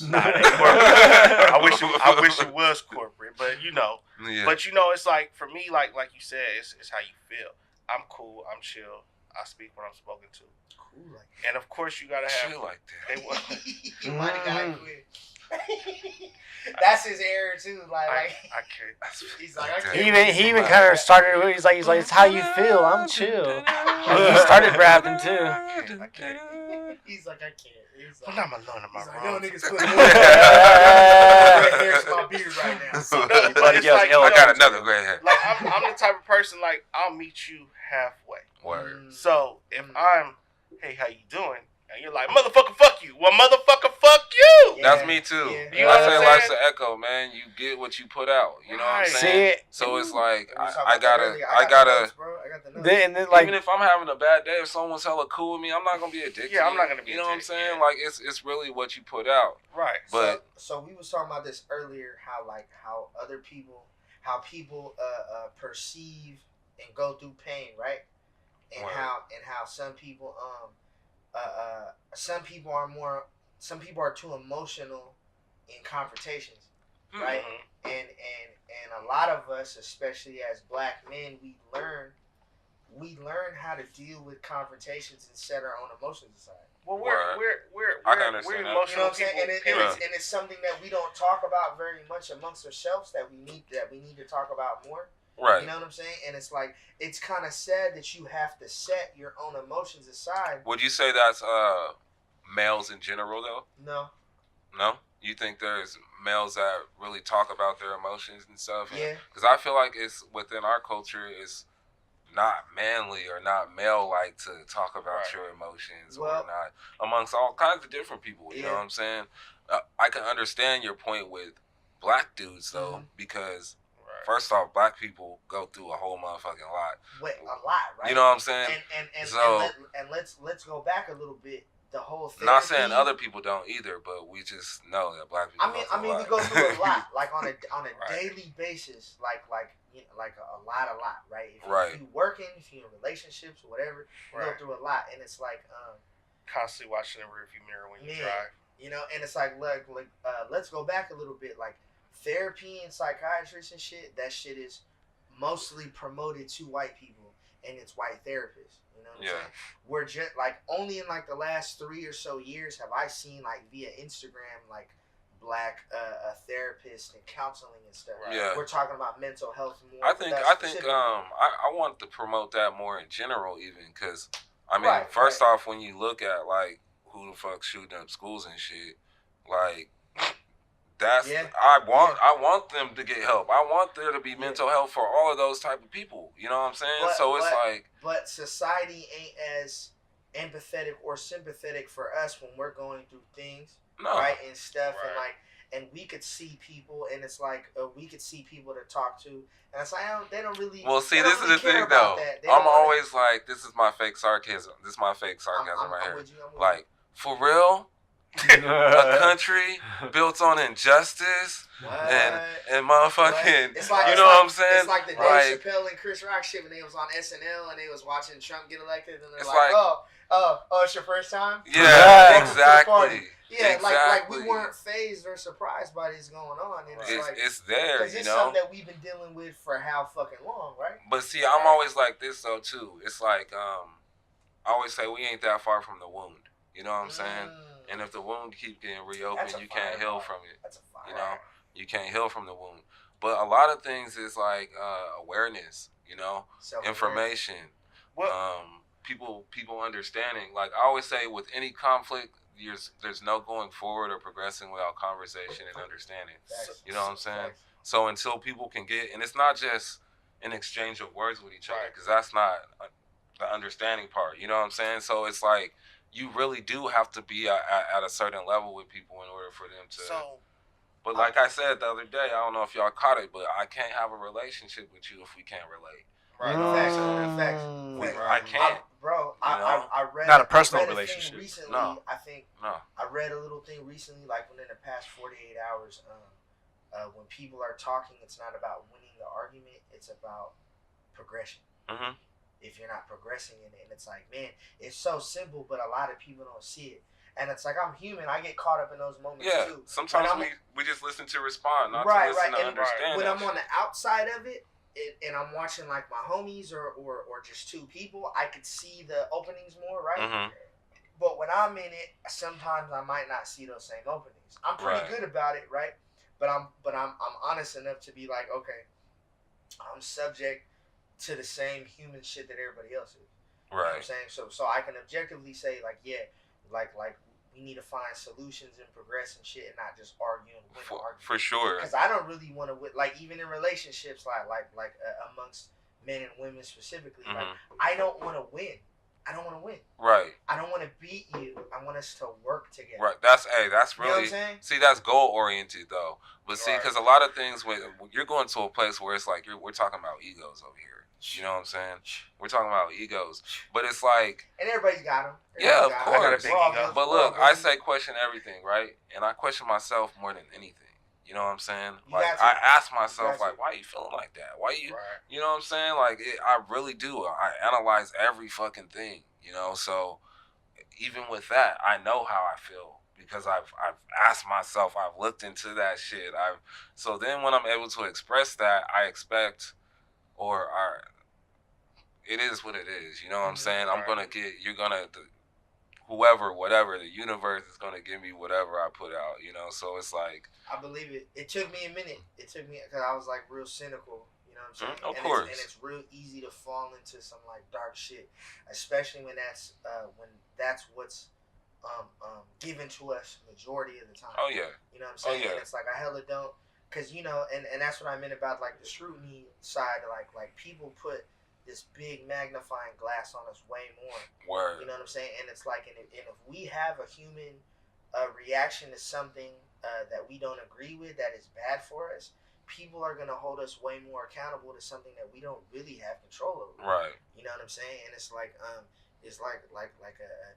Speaker 7: nah, it ain't corporate. I wish it was corporate, but you know.
Speaker 3: Yeah.
Speaker 7: But you know, it's like for me, like you said, it's how you feel. I'm cool. I'm chill. I speak when I'm spoken to.
Speaker 5: Cool like
Speaker 7: And of course, you gotta have.
Speaker 3: Chill like that.
Speaker 7: They want.
Speaker 5: you might have got quit. That's his error too. Like
Speaker 7: I can't.
Speaker 5: he's like I
Speaker 3: He
Speaker 5: can't.
Speaker 2: He even kind of started. He's like, it's how you feel. I'm chill. Like, he started rapping too.
Speaker 7: I can't.
Speaker 5: He's like I can't. He's
Speaker 7: I'm
Speaker 5: like,
Speaker 7: not alone in my
Speaker 5: he's like
Speaker 7: room.
Speaker 5: yo niggas quit. Red hair's my beard right now.
Speaker 7: No,
Speaker 4: Buddy
Speaker 7: but it's
Speaker 4: yells,
Speaker 7: like,
Speaker 4: "Yo,
Speaker 3: I
Speaker 7: you know,
Speaker 3: got another gray hair.
Speaker 7: like I'm the type of person like I'll meet you halfway.
Speaker 3: Word.
Speaker 7: So if I'm, hey, how you doing? And you're like, motherfucker, fuck you. Well, motherfucker, fuck you.
Speaker 5: Yeah.
Speaker 3: That's me too.
Speaker 5: Yeah.
Speaker 7: You know
Speaker 3: I
Speaker 7: what
Speaker 3: say
Speaker 7: I'm
Speaker 3: life's
Speaker 7: saying?
Speaker 3: an echo, man. You get what you put out. You know what I'm
Speaker 7: Right.
Speaker 3: saying?
Speaker 2: See,
Speaker 3: So it's like
Speaker 5: We was talking
Speaker 3: I
Speaker 5: about that
Speaker 3: gotta,
Speaker 5: earlier.
Speaker 3: I
Speaker 5: got the
Speaker 3: gotta.
Speaker 5: notes, bro. I got the notes.
Speaker 2: then like
Speaker 3: Even if I'm having a bad day, if someone's hella cool with me, I'm not gonna be a dick.
Speaker 7: Yeah,
Speaker 3: to
Speaker 7: I'm
Speaker 3: you.
Speaker 7: not gonna be
Speaker 3: You
Speaker 7: a
Speaker 3: know what I'm
Speaker 7: dick,
Speaker 3: saying?
Speaker 7: yeah.
Speaker 3: Like it's really what you put out.
Speaker 7: Right.
Speaker 3: But
Speaker 5: so we was talking about this earlier. How other people, how people perceive and go through pain, right? And
Speaker 3: Right.
Speaker 5: how some people some people are too emotional in confrontations, right?
Speaker 7: Mhm.
Speaker 5: And a lot of us, especially as black men, we learn how to deal with confrontations and set our own emotions aside.
Speaker 7: Well,
Speaker 3: Word.
Speaker 7: we're
Speaker 3: I can understand that.
Speaker 5: You know
Speaker 7: emotional
Speaker 5: what I'm saying?
Speaker 7: people.
Speaker 5: And
Speaker 7: period.
Speaker 5: it's something that we don't talk about very much amongst ourselves that we need to talk about more.
Speaker 3: right.
Speaker 5: You know what I'm saying? And it's like it's kind of sad that you have to set your own emotions aside.
Speaker 3: Would you say that's males in general though?
Speaker 5: No.
Speaker 3: No. You think there's males that really talk about their emotions and stuff?
Speaker 5: Yeah.
Speaker 3: Because I feel like it's within our culture, it's not manly or not male like to talk about
Speaker 7: Right.
Speaker 3: your emotions
Speaker 5: Well-
Speaker 3: or not amongst all kinds of different people. You know
Speaker 5: Yeah.
Speaker 3: what I'm saying? I can understand your point with black dudes though,
Speaker 5: Mhm.
Speaker 3: because First off, black people go through a whole motherfucking lot.
Speaker 5: Wait, a lot, right?
Speaker 3: You know what I'm saying?
Speaker 5: And let's go back a little bit. The whole therapy.
Speaker 3: Not saying other people don't either, but we just know that black people.
Speaker 5: We go through a lot, like on a daily basis, like a lot, right? If you working, if you in relationships or whatever, you go through a lot, and it's like
Speaker 7: constantly watching the rearview mirror when you drive.
Speaker 5: You know, and it's like let's go back a little bit, like therapy and psychiatrists and shit. That shit is mostly promoted to white people, and it's white therapists. You know what I'm saying? We're just like only in like the last 3 or so years have I seen like via Instagram like black therapists and counseling and stuff.
Speaker 3: Yeah,
Speaker 5: we're talking about mental health more.
Speaker 3: I think I want to promote that more in general, even because I mean, first off, when you look at like who the fuck shooting up schools and shit, like. I want them to get help. I want there to be mental health for all of those type of people. You know what I'm saying?
Speaker 5: But society ain't as empathetic or sympathetic for us when we're going through things, right, and stuff, and we could see people, and it's like we could see people to talk to, and it's like they don't really.
Speaker 3: Well, see, this is the thing though. I'm always like, this is my fake sarcasm. This is my fake sarcasm right here. Like, for real. A country built on injustice and motherfucking,
Speaker 5: it's like,
Speaker 3: you know what I'm saying?
Speaker 5: It's like the Dave Chappelle and Chris Rock shit when they was on SNL and they was watching Trump get elected, and they're like, oh, it's your first time?
Speaker 3: Yeah, exactly.
Speaker 5: Yeah, like we weren't phased or surprised by this going on. And
Speaker 3: it's there,
Speaker 5: because it's something that we've been dealing with for how fucking long, right?
Speaker 3: But see, I'm always like this though too. It's like I always say we ain't that far from the wound. You know what I'm saying? And if the wound keeps getting reopened, you can't heal from it. You know, you can't heal from the wound. But a lot of things is like awareness. You know, information. People understanding. Like I always say, with any conflict, there's no going forward or progressing without conversation and understanding. You know what I'm saying? So until people can get, and it's not just an exchange of words with each other, because that's not the understanding part. You know what I'm saying? So it's like. You really do have to be at a certain level with people in order for them to. But like I said the other day, I don't know if y'all caught it, but I can't have a relationship with you if we can't relate.
Speaker 5: Right. Facts.
Speaker 3: I can't.
Speaker 5: I read
Speaker 4: not a personal relationship.
Speaker 5: Recently,
Speaker 3: No.
Speaker 5: I read a little thing recently, like within the past 48 hours, when people are talking, it's not about winning the argument; it's about progression. Mm-hmm. If you're not progressing in it, and it's like, man, it's so simple, but a lot of people don't see it. And it's like, I'm human. I get caught up in those moments too.
Speaker 3: Sometimes we just listen to respond, not to listen to understand.
Speaker 5: When I'm on the outside of it, and I'm watching like my homies or just two people, I could see the openings more, right? Mm-hmm. But when I'm in it, sometimes I might not see those same openings. I'm pretty good about it, right? But I'm honest enough to be like, okay, I'm subject to the same human shit that everybody else is. You know what I'm saying? So I can objectively say like, yeah, like we need to find solutions and progress and shit, and not just arguing.
Speaker 3: For sure.
Speaker 5: Because I don't really want to, like even in relationships, like amongst men and women specifically, like I don't want to win. I don't want to win. Right. I don't want to beat you. I want us to work together.
Speaker 3: Right. That's really. You know what I'm saying? See, that's goal oriented though. But see, because a lot of things when you're going to a place where it's like we're talking about egos over here. You know what I'm saying? We're talking about egos, but it's like,
Speaker 5: and everybody's got them.
Speaker 3: Yeah, of course. But look, I say question everything, right? And I question myself more than anything. You know what I'm saying? Like I ask myself, like, why are you feeling like that? Why you? You know what I'm saying? Like I really do. I analyze every fucking thing. You know, so even with that, I know how I feel because I've asked myself. I've looked into that shit. So then when I'm able to express that, I expect. It is what it is. You know what I'm saying? Whatever, the universe is going to give me whatever I put out, you know? So it's like.
Speaker 5: I believe it. It took me a minute. Because I was like real cynical, you know what I'm saying?
Speaker 3: Of course.
Speaker 5: It's real easy to fall into some like dark shit, especially when that's what's given to us majority of the time.
Speaker 3: Oh, yeah.
Speaker 5: You know what I'm saying? And it's like I hella don't. Because, you know, and that's what I meant about, like, the scrutiny side. Like people put this big magnifying glass on us way more.
Speaker 3: Word.
Speaker 5: You know what I'm saying? And it's like, and if we have a human reaction to something that we don't agree with that is bad for us, people are gonna hold us way more accountable to something that we don't really have control over.
Speaker 3: Right.
Speaker 5: You know what I'm saying? And it's like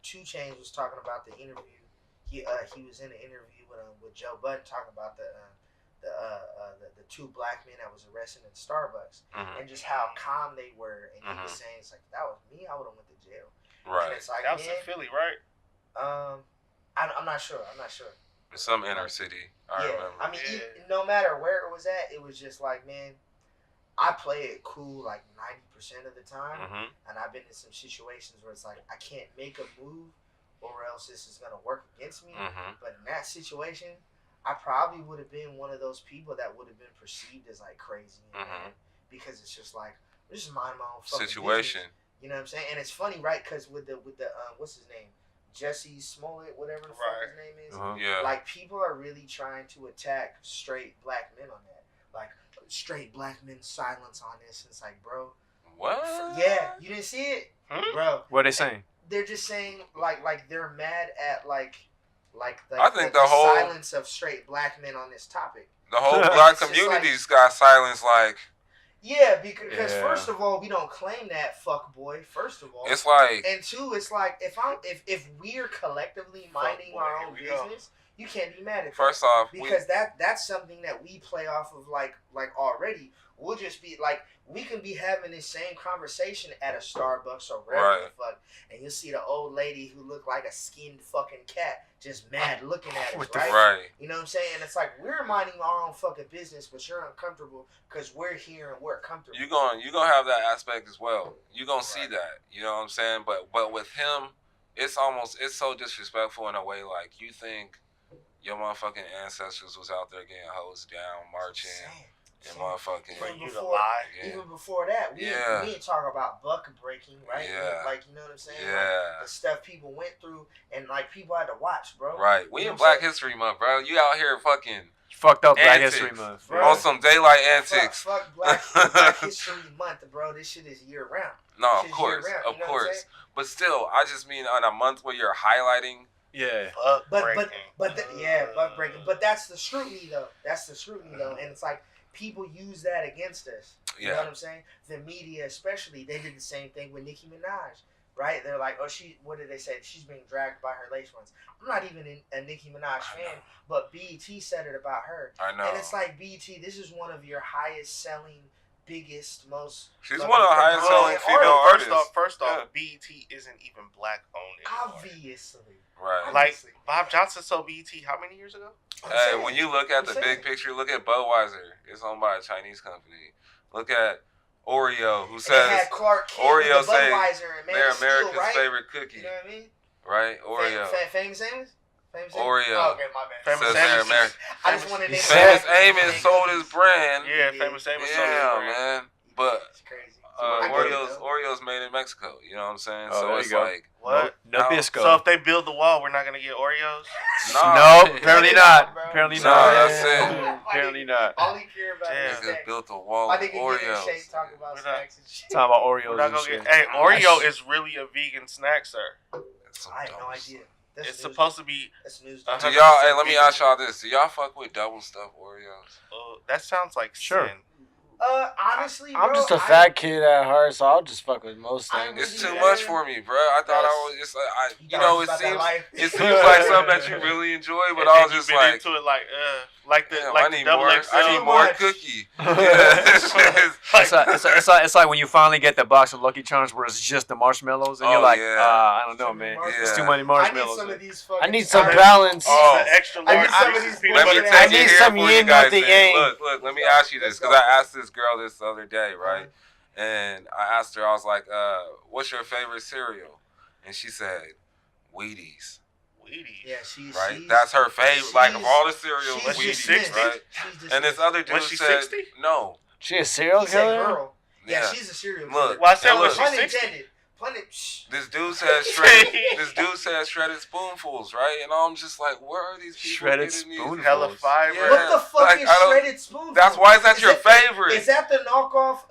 Speaker 5: 2 Chainz was talking about the interview. He was in an interview with Joe Budden talking about the 2 black men that was arrested in Starbucks and just how calm they were. And he was saying, it's like, if that was me, I would have went to jail.
Speaker 3: Right.
Speaker 5: And it's like,
Speaker 7: That was in Philly, right?
Speaker 5: I'm not sure.
Speaker 3: Some inner city. I remember.
Speaker 5: I mean, no matter where it was at, it was just like, man, I play it cool like 90% of the time, and I've been in some situations where it's like I can't make a move, or else this is gonna work against me. But in that situation, I probably would have been one of those people that would have been perceived as like crazy, because it's just like I'm just minding my own fucking
Speaker 3: situation.
Speaker 5: business. You know what I'm saying? And it's funny, right? Because with the what's his name? Jesse Smollett, whatever the fuck his name is.
Speaker 3: Yeah.
Speaker 5: Like, people are really trying to attack straight black men on that. Like, straight black men silence on this. And it's like, bro.
Speaker 3: What?
Speaker 5: Yeah, you didn't see it? Bro.
Speaker 4: What are they saying?
Speaker 5: They're just saying, like they're mad at, like
Speaker 3: I think the whole
Speaker 5: silence of straight black men on this topic.
Speaker 3: The whole black community's got silenced, like.
Speaker 5: Yeah, because first of all, we don't claim that, fuck boy. First of all,
Speaker 3: it's like,
Speaker 5: and two, it's like if we're collectively minding our own business, you can't be mad at
Speaker 3: first
Speaker 5: that.
Speaker 3: off,
Speaker 5: because that's something that we play off of like already. We'll just be like, we can be having this same conversation at a Starbucks or wherever the fuck, and you'll see the old lady who looked like a skinned fucking cat just mad looking at us, right? You know what I'm saying? And it's like, we're minding our own fucking business, but you're uncomfortable because we're here and we're comfortable.
Speaker 3: You're gonna have that aspect as well. You're gonna see that. You know what I'm saying? But with him, it's so disrespectful in a way. Like, you think your motherfucking ancestors was out there getting hosed down, marching. And motherfucking
Speaker 5: even before that, we didn't talk about buck breaking, right?
Speaker 3: Yeah.
Speaker 5: Like, you know what I'm saying?
Speaker 3: Yeah.
Speaker 5: Like, the stuff people went through, and like people had to watch, bro.
Speaker 3: Right. We in Black History Month, bro. You out here fucking
Speaker 4: fucked up Black History Month,
Speaker 3: bro. On some daylight antics.
Speaker 5: Fuck Black History Month, bro. This shit is year round.
Speaker 3: No, of course, of course. But still, I just mean on a month where you're highlighting.
Speaker 4: Yeah.
Speaker 5: Buck breaking. But that's the scrutiny, though. And it's like, people use that against us. You know what I'm saying? The media, especially, they did the same thing with Nicki Minaj, right? They're like, what did they say? She's being dragged by her lace ones. I'm not even a Nicki Minaj fan, but BET said it about her.
Speaker 3: I know.
Speaker 5: And it's like, BET, this is one of your highest selling, biggest, most...
Speaker 3: She's one of the highest selling female artists.
Speaker 7: First off, BET isn't even black owned anymore.
Speaker 5: Obviously.
Speaker 3: Right.
Speaker 7: Like, Bob Johnson sold BET how many years ago?
Speaker 3: Hey, when you look at the big picture, look at Budweiser. It's owned by a Chinese company. Look at Oreo, who says Oreo say they're America's favorite cookie.
Speaker 5: You know what I mean?
Speaker 3: Right? Oreo.
Speaker 5: Famous Amos?
Speaker 3: Oreo.
Speaker 5: Oh, okay, my bad.
Speaker 3: Famous Amos.
Speaker 5: I just wanted to
Speaker 3: Famous Amos sold his brand.
Speaker 7: Yeah, Famous Amos sold his brand.
Speaker 3: Yeah, man. But
Speaker 5: it's crazy.
Speaker 3: Oreo's made in Mexico. You know what I'm saying?
Speaker 4: Oh,
Speaker 3: so it's like
Speaker 7: what?
Speaker 4: Nabisco.
Speaker 7: So if they build the wall, we're not gonna get Oreos?
Speaker 4: No, apparently not. Apparently not.
Speaker 3: That's it.
Speaker 4: Apparently not.
Speaker 5: All he care about is
Speaker 3: niggas
Speaker 5: snacks.
Speaker 3: built a wall of Oreos.
Speaker 5: Talking about snacks and shit.
Speaker 4: Talking about Oreos and shit.
Speaker 7: Hey, Oreo is really a vegan snack, sir.
Speaker 5: I had no idea.
Speaker 7: It's supposed to be.
Speaker 5: That's news.
Speaker 3: Do y'all? Hey, let me ask y'all this: do y'all fuck with double stuffed Oreos?
Speaker 7: That sounds like sin.
Speaker 5: Honestly, bro,
Speaker 2: I'm just a fat kid at heart, so I'll just fuck with most things.
Speaker 3: It's too much for me, bro. I thought I was just like, it seems like something that you really enjoy, but I was just like,
Speaker 7: into it like the
Speaker 3: I need
Speaker 7: double
Speaker 3: more.
Speaker 7: XL.
Speaker 3: I need more cookie.
Speaker 4: It's like when you finally get the box of Lucky Charms where it's just the marshmallows, and you're like, I don't know, man. It's too many marshmallows.
Speaker 5: I
Speaker 2: need some balance.
Speaker 7: Oh, extra large.
Speaker 2: I need some yin with the yang.
Speaker 3: Look, let me ask you this, because I asked this girl this the other day, right? And I asked her, I was like, what's your favorite cereal? And she said, Wheaties.
Speaker 5: Yeah, she's
Speaker 3: right. That's her favorite. Like, of all the cereals, Wheaties, right? And this other dude said, 60? No.
Speaker 2: She a serial killer?
Speaker 5: Girl. Yeah, she's a serial killer.
Speaker 3: Look,
Speaker 7: well, I said, was she 60?
Speaker 3: This dude says shredded. This dude says shredded spoonfuls, right? And I'm just like, where are these people
Speaker 4: shredded
Speaker 3: getting
Speaker 4: spoonfuls?
Speaker 3: these?
Speaker 7: Hella fiber.
Speaker 3: Yeah.
Speaker 5: What the fuck
Speaker 3: like,
Speaker 5: is shredded spoonfuls?
Speaker 3: Why is that your favorite?
Speaker 5: Is that the knockoff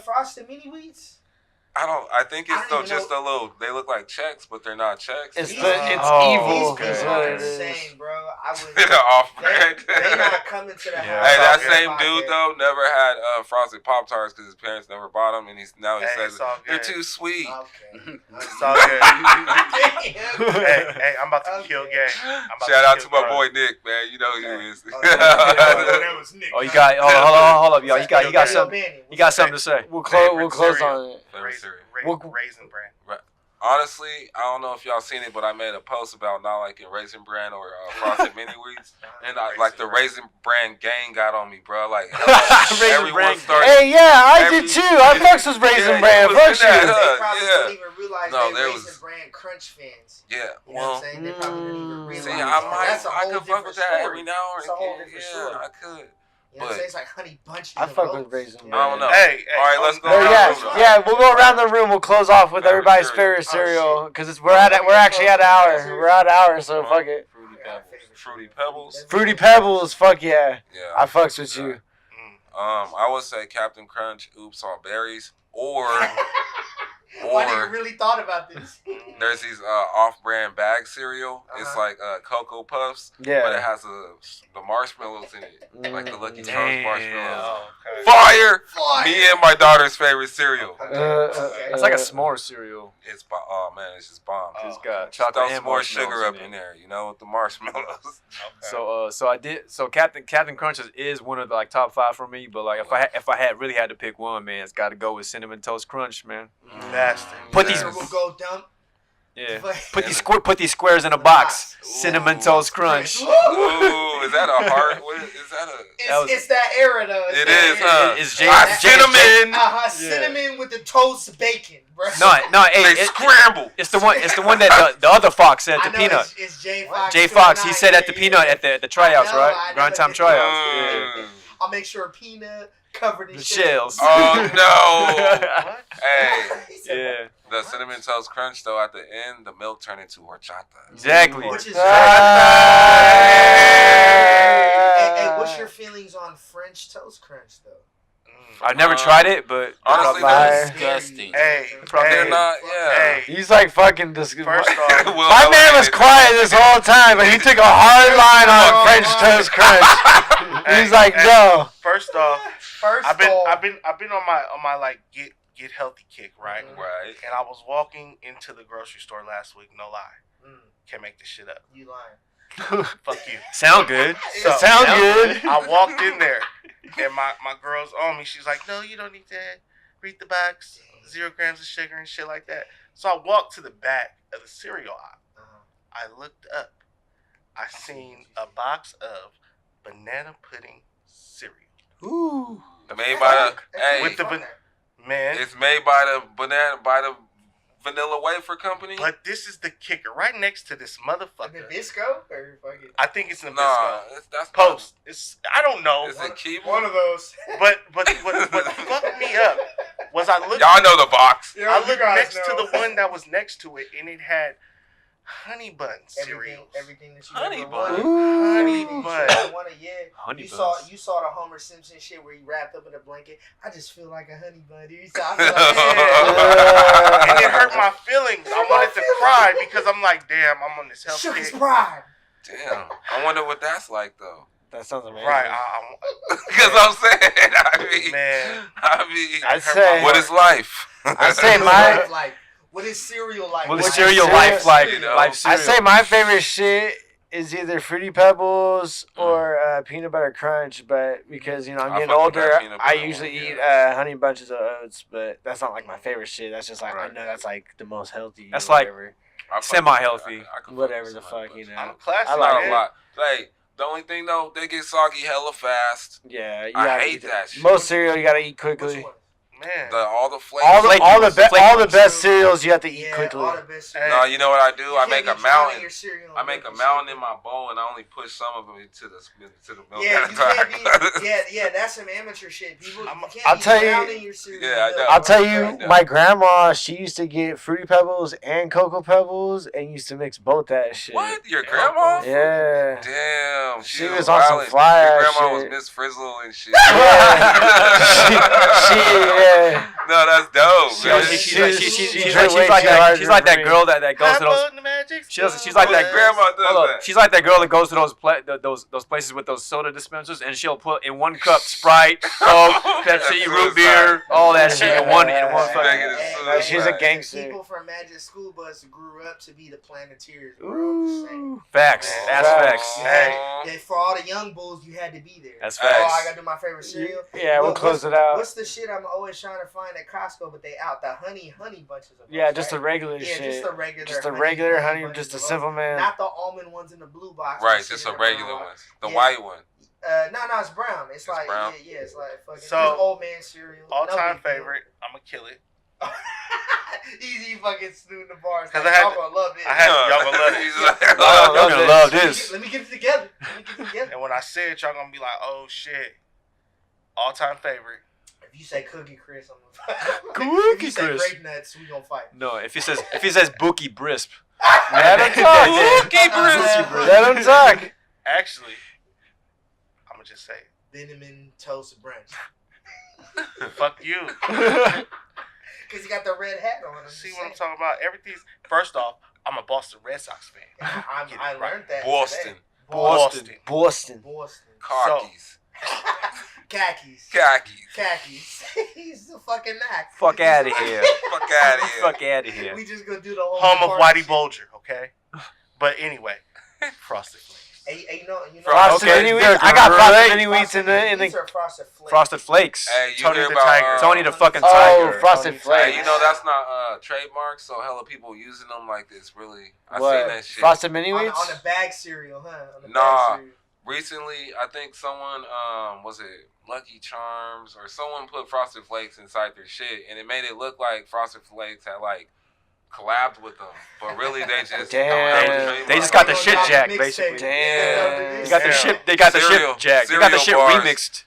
Speaker 5: Frosted Mini Wheats?
Speaker 3: I think it's
Speaker 5: I don't even
Speaker 3: just a little. They look like checks, but they're not checks.
Speaker 2: It's
Speaker 5: These-
Speaker 2: evil.
Speaker 5: These
Speaker 2: is
Speaker 5: people
Speaker 2: what
Speaker 5: are
Speaker 2: it is.
Speaker 5: insane, bro. I would.
Speaker 3: They're off brand.
Speaker 5: They not coming to the house.
Speaker 3: Hey, that
Speaker 5: on
Speaker 3: same
Speaker 5: their
Speaker 3: dude
Speaker 5: podcast.
Speaker 3: though never had frosted Pop Tarts because his parents never bought them, and he says
Speaker 7: it's all
Speaker 3: they're
Speaker 7: good.
Speaker 3: too sweet.
Speaker 5: Okay.
Speaker 7: It's all good. hey, I'm about to
Speaker 5: Okay.
Speaker 7: kill gang. I'm about
Speaker 3: Shout out to
Speaker 7: kill
Speaker 3: my
Speaker 7: gang.
Speaker 3: boy Nick, man. You know who he is.
Speaker 4: That was Nick. Oh, you got hold up, y'all. You got something. You got something to say.
Speaker 2: We'll
Speaker 7: Favorite
Speaker 2: close
Speaker 7: cereal.
Speaker 2: on it.
Speaker 7: Raisin Bran.
Speaker 3: Honestly, I don't know if y'all seen it, but I made a post about not liking Raisin Bran or Frosted Mini Wheats, and like the Raisin Bran gang got on me, bro. Like everyone started.
Speaker 2: Hey, yeah, I did too. I fucks with Raisin Bran. Fuck you.
Speaker 5: They probably don't even realize
Speaker 3: No,
Speaker 5: they
Speaker 3: there
Speaker 5: Raisin
Speaker 3: was-
Speaker 5: Bran Crunch fans.
Speaker 3: Yeah,
Speaker 5: You know what
Speaker 3: well,
Speaker 5: I'm saying? They probably don't even realize.
Speaker 3: see,
Speaker 5: That's a
Speaker 3: I
Speaker 5: whole
Speaker 3: could fuck
Speaker 5: different
Speaker 3: with that
Speaker 5: story.
Speaker 3: every now
Speaker 5: It's
Speaker 3: and
Speaker 5: a whole
Speaker 3: again.
Speaker 5: different
Speaker 3: Yeah,
Speaker 5: story.
Speaker 3: I could.
Speaker 5: You know what I'm saying? It's like honey bunches.
Speaker 2: I
Speaker 5: of
Speaker 2: fuck with
Speaker 5: oats.
Speaker 2: Raisin
Speaker 5: You
Speaker 2: Bran.
Speaker 3: I don't know.
Speaker 7: Hey,
Speaker 3: All right, let's go.
Speaker 2: But
Speaker 3: around the room.
Speaker 2: yeah, we'll go around the room. We'll close off with
Speaker 3: Favorite
Speaker 2: everybody's
Speaker 3: cereal.
Speaker 2: favorite cereal because we're actually at an hour. We're at an hour, so fuck it.
Speaker 3: Fruity Pebbles.
Speaker 2: Fruity Pebbles, fuck yeah.
Speaker 3: Yeah.
Speaker 2: I fucks with you.
Speaker 3: I would say Captain Crunch, Oops All Berries, or
Speaker 5: Why nigga really thought about this?
Speaker 3: there's these off-brand bag cereal. It's like Cocoa Puffs, but it
Speaker 2: Yeah.
Speaker 3: has the marshmallows in it, like the Lucky Charms
Speaker 4: Damn.
Speaker 3: marshmallows.
Speaker 7: Okay.
Speaker 3: Fire!
Speaker 5: Fire!
Speaker 3: Me and my daughter's favorite cereal.
Speaker 4: It's like a s'more cereal.
Speaker 3: It's oh man, it's just bomb.
Speaker 4: It's got
Speaker 3: Just
Speaker 4: chocolate
Speaker 3: throw
Speaker 4: and
Speaker 3: some more
Speaker 4: marshmallows
Speaker 3: sugar up
Speaker 4: it.
Speaker 3: in there, you know, with the marshmallows.
Speaker 4: So Captain Crunch is one of the like top 5 for me. But like if I had really had to pick one, man, it's got to go with Cinnamon Toast Crunch, man.
Speaker 7: Nasty.
Speaker 4: Put these-
Speaker 5: We'll go dump.
Speaker 4: Yeah.
Speaker 5: But-
Speaker 4: Put these squares in a box.
Speaker 3: Ooh.
Speaker 4: Cinnamon Toast Crunch.
Speaker 3: Ooh, is that a heart? Is that a?
Speaker 5: It's that era though.
Speaker 3: It is, huh?
Speaker 4: It's
Speaker 3: Cinnamon.
Speaker 5: Cinnamon with the toast bacon, bro.
Speaker 4: No, hey,
Speaker 3: They scramble.
Speaker 4: it's the one that the other Fox said
Speaker 5: I
Speaker 4: at the
Speaker 5: know
Speaker 4: Peanut.
Speaker 5: It's J Fox.
Speaker 4: Jay Fox, he said at the Peanut at the tryouts,
Speaker 5: I know,
Speaker 4: right?
Speaker 5: I know,
Speaker 4: Grind time
Speaker 5: but-
Speaker 4: tryouts. Yeah.
Speaker 5: I'll make sure Peanut covered in
Speaker 4: The shells.
Speaker 3: Oh no!
Speaker 7: What?
Speaker 3: Hey,
Speaker 4: Yeah,
Speaker 3: the Cinnamon Toast Crunch though. At the end, the milk turned into horchata.
Speaker 4: exactly.
Speaker 5: Which is
Speaker 2: Ah.
Speaker 5: Hey, what's your feelings on French toast crunch though?
Speaker 4: I've never tried it, but
Speaker 3: Honestly,
Speaker 2: Fire.
Speaker 3: they're
Speaker 8: Disgusting.
Speaker 7: Hey,
Speaker 3: they're not. Yeah.
Speaker 7: Hey,
Speaker 2: He's like fucking disgusting.
Speaker 7: first off,
Speaker 3: Will
Speaker 2: My man was
Speaker 3: elevated.
Speaker 2: quiet this whole time, but he took a hard line on French toast crunch. He's like, no.
Speaker 7: First off,
Speaker 5: First
Speaker 7: I've been
Speaker 5: off,
Speaker 7: on my like get healthy kick, right?
Speaker 3: Right.
Speaker 7: And I was walking into the grocery store last week, no lie. Can't make this shit up.
Speaker 5: you lying.
Speaker 7: Fuck you.
Speaker 4: Sound good.
Speaker 7: So,
Speaker 2: Sound good.
Speaker 7: I walked in there, and my girl's on me. She's like, "No, you don't need to read the box. 0 grams of sugar and shit like that." So I walked to the back of the cereal aisle. I looked up. I seen a box of banana pudding cereal.
Speaker 2: Ooh.
Speaker 3: Made by the
Speaker 7: With the man.
Speaker 3: it's made by the Vanilla Wafer Company.
Speaker 7: But this is the kicker. Right next to this motherfucker.
Speaker 5: Nabisco or fucking
Speaker 7: I think it's Nabisco.
Speaker 3: Nah, that's
Speaker 7: Post. I don't know.
Speaker 3: Is it Keebler?
Speaker 5: one of those.
Speaker 7: But what fucked me up was I looked.
Speaker 3: Y'all know the box.
Speaker 5: Yo,
Speaker 7: I
Speaker 5: you
Speaker 7: looked
Speaker 5: guys
Speaker 7: next
Speaker 5: know.
Speaker 7: to the one that was next to it, and it had honey bun cereals.
Speaker 5: Everything that you
Speaker 3: Honey
Speaker 5: ever
Speaker 3: bun.
Speaker 5: wanted.
Speaker 2: Ooh.
Speaker 7: Honey
Speaker 5: Everything
Speaker 7: bun.
Speaker 5: that you wanted, yeah.
Speaker 4: Honey
Speaker 5: you
Speaker 4: buns.
Speaker 5: saw the Homer Simpson shit where he wrapped up in a blanket. I just feel like a honey bun, dude. So I feel like,
Speaker 7: And it hurt my feelings. I wanted to cry because I'm like, damn, I'm on this health
Speaker 5: Sugar's
Speaker 7: kick.
Speaker 5: pride.
Speaker 3: Damn. I wonder what that's like though.
Speaker 2: That sounds amazing.
Speaker 7: Right,
Speaker 3: Because I'm saying,
Speaker 7: man.
Speaker 2: I'd say-
Speaker 3: what is life?
Speaker 2: I say
Speaker 5: What
Speaker 2: my
Speaker 5: is like? What is cereal like?
Speaker 4: Well, the
Speaker 5: What is
Speaker 4: cereal
Speaker 2: cereal?
Speaker 4: life, like
Speaker 3: You know?
Speaker 4: life
Speaker 2: I
Speaker 4: cereal.
Speaker 2: say my favorite shit is either Fruity Pebbles or Peanut Butter Crunch, but because I'm
Speaker 3: I
Speaker 2: getting
Speaker 3: fuck with that
Speaker 2: older,
Speaker 3: peanut
Speaker 2: I
Speaker 3: butter
Speaker 2: usually
Speaker 3: one,
Speaker 2: eat
Speaker 3: yeah.
Speaker 2: Honey Bunches of Oats, but that's not like my favorite shit. That's just like I
Speaker 4: Right.
Speaker 2: know that's like the most healthy.
Speaker 4: That's
Speaker 2: or
Speaker 4: like-
Speaker 2: whatever.
Speaker 3: I fuck with
Speaker 4: Semi-healthy.
Speaker 3: that. I can fuck
Speaker 2: Whatever
Speaker 3: with
Speaker 2: the
Speaker 3: semi,
Speaker 2: fuck,
Speaker 3: but
Speaker 2: you know.
Speaker 7: I'm a classic.
Speaker 2: I like
Speaker 3: Not
Speaker 2: it.
Speaker 3: a lot. Like the only thing though, they get soggy hella fast.
Speaker 2: Yeah, you
Speaker 3: I
Speaker 2: gotta
Speaker 3: hate
Speaker 2: eat
Speaker 3: that shit.
Speaker 2: Most cereal you gotta eat
Speaker 5: Which
Speaker 2: quickly.
Speaker 5: one?
Speaker 7: Man.
Speaker 3: All the flavors.
Speaker 2: All the
Speaker 4: Flaky
Speaker 2: best cereals you have to eat
Speaker 5: Yeah,
Speaker 2: quickly.
Speaker 5: all the best cereal.
Speaker 3: No, you know what I do?
Speaker 5: You
Speaker 3: I
Speaker 5: can't
Speaker 3: make
Speaker 5: be
Speaker 3: a
Speaker 5: drowning
Speaker 3: mountain.
Speaker 5: your cereal
Speaker 3: I
Speaker 5: and
Speaker 3: make a
Speaker 5: milk
Speaker 3: mountain
Speaker 5: and
Speaker 3: in my bowl, and I only push some of it to the milk.
Speaker 5: Yeah, you
Speaker 3: at a
Speaker 5: can't be.
Speaker 3: time.
Speaker 5: Yeah, that's some amateur shit. People, you can't
Speaker 2: I'll
Speaker 5: be
Speaker 2: tell you-
Speaker 5: drowning your cereal.
Speaker 3: Yeah, I
Speaker 5: in
Speaker 3: know.
Speaker 5: milk.
Speaker 2: I'll tell you,
Speaker 3: Right now.
Speaker 2: my grandma, she used to get Fruity Pebbles and Cocoa Pebbles and used to mix both that shit.
Speaker 3: What? Your grandma?
Speaker 2: Yeah.
Speaker 3: Damn.
Speaker 2: She was on some
Speaker 3: wildin'.
Speaker 2: fly
Speaker 3: Your
Speaker 2: ass
Speaker 3: grandma was
Speaker 2: shit.
Speaker 3: Miss Frizzle and shit.
Speaker 2: Yeah. she, yeah.
Speaker 3: No, that's dope.
Speaker 4: She's like that girl that goes to those. She's like that
Speaker 3: grandma does that.
Speaker 4: She's like that girl that goes to those places with those soda dispensers, and she'll put in one cup Sprite, Coke, Pepsi, root beer, all that shit in one fucking.
Speaker 2: She's a gangster.
Speaker 5: People from Magic School Bus grew up to be the Planeteers, bro.
Speaker 4: Facts. That's facts.
Speaker 5: Hey, for all the young bulls, you had to be there.
Speaker 4: That's
Speaker 5: Oh,
Speaker 4: facts.
Speaker 5: I gotta do my favorite cereal.
Speaker 2: Yeah, we'll close it out.
Speaker 5: What's the shit I'm always trying to find at Costco, but they out? The honey bunches of
Speaker 2: Yeah,
Speaker 5: those,
Speaker 2: just
Speaker 5: right?
Speaker 2: the regular
Speaker 5: Yeah,
Speaker 2: shit.
Speaker 5: just the regular honey,
Speaker 2: honey, just
Speaker 5: bunches
Speaker 2: a
Speaker 5: of
Speaker 2: simple
Speaker 5: those.
Speaker 2: man.
Speaker 5: Not the almond ones in the blue box.
Speaker 3: Right,
Speaker 5: that
Speaker 3: just
Speaker 5: shit
Speaker 3: a
Speaker 5: in the
Speaker 3: regular
Speaker 5: brown.
Speaker 3: one. The
Speaker 5: Yeah.
Speaker 3: white one.
Speaker 5: No, it's brown. It's like
Speaker 3: brown?
Speaker 5: Yeah, it's like fucking
Speaker 7: So,
Speaker 5: just old man cereal.
Speaker 7: All
Speaker 5: No
Speaker 7: time
Speaker 5: big deal.
Speaker 7: favorite. I'm gonna kill it.
Speaker 5: Easy fucking snooting the bars.
Speaker 7: 'Cause
Speaker 5: Like,
Speaker 7: I had
Speaker 5: y'all
Speaker 7: to-
Speaker 5: gonna love this.
Speaker 7: Y'all gonna love it.
Speaker 4: Y'all gonna love this.
Speaker 5: Let me get it together.
Speaker 7: And when I say it, y'all gonna be like, "Oh shit!" All time favorite.
Speaker 5: If you say Cookie Crisp, I'm gonna
Speaker 4: Cookie
Speaker 5: If you say
Speaker 4: Crisp.
Speaker 5: Grape Nuts, we gonna fight.
Speaker 4: No, if he says Bookie Brisp.
Speaker 2: Let him talk. Let him talk.
Speaker 7: Actually, I'm gonna just say it.
Speaker 5: Cinnamon Toast Brunch.
Speaker 7: Fuck you.
Speaker 5: Cause he got the red hat on.
Speaker 7: See what I'm talking about? Everything's first off. I'm a Boston Red Sox fan.
Speaker 5: I learned that.
Speaker 3: Boston.
Speaker 5: Today.
Speaker 2: Boston.
Speaker 5: Boston.
Speaker 3: Khakis.
Speaker 5: Khakis.
Speaker 3: Khakis.
Speaker 5: Khakis. He's the fucking knack.
Speaker 4: Fuck out of here.
Speaker 3: Fuck out of here.
Speaker 4: Fuck out of here.
Speaker 5: We just gonna do the whole
Speaker 7: Home of
Speaker 5: party
Speaker 7: Whitey
Speaker 5: shit.
Speaker 7: Bulger, okay? But anyway, Frosted Flakes.
Speaker 5: Hey, you know.
Speaker 2: Frosted
Speaker 4: Okay,
Speaker 2: mini
Speaker 4: they're
Speaker 2: wheats. I got
Speaker 4: great.
Speaker 2: frosted mini wheats in
Speaker 5: Frosted
Speaker 2: the.
Speaker 5: Wheats or Frosted Flakes?
Speaker 4: Frosted Flakes.
Speaker 3: Hey, you
Speaker 7: Tony
Speaker 3: hear
Speaker 7: the
Speaker 3: about
Speaker 7: Tiger.
Speaker 4: Tony the fucking
Speaker 2: Oh,
Speaker 4: tiger.
Speaker 2: Frosted
Speaker 4: Tony
Speaker 2: Flakes.
Speaker 3: Hey, you know that's not trademark, so hella people using them like this. Really, I
Speaker 2: What?
Speaker 3: seen that shit.
Speaker 2: Frosted mini
Speaker 5: On
Speaker 2: wheats.
Speaker 5: the bag cereal, huh? On the
Speaker 3: Nah.
Speaker 5: bag cereal.
Speaker 3: Recently, I think someone was it Lucky Charms or someone put Frosted Flakes inside their shit, and it made it look like Frosted Flakes had like collabed with them, but really they just
Speaker 2: Damn.
Speaker 4: They just got the shit
Speaker 5: Mixtape.
Speaker 4: jacked, basically.
Speaker 2: Damn.
Speaker 4: They got the
Speaker 7: Damn.
Speaker 4: shit. They got the
Speaker 3: Cereal.
Speaker 4: shit jacked. They got the shit
Speaker 3: Cereal bars.
Speaker 4: remixed.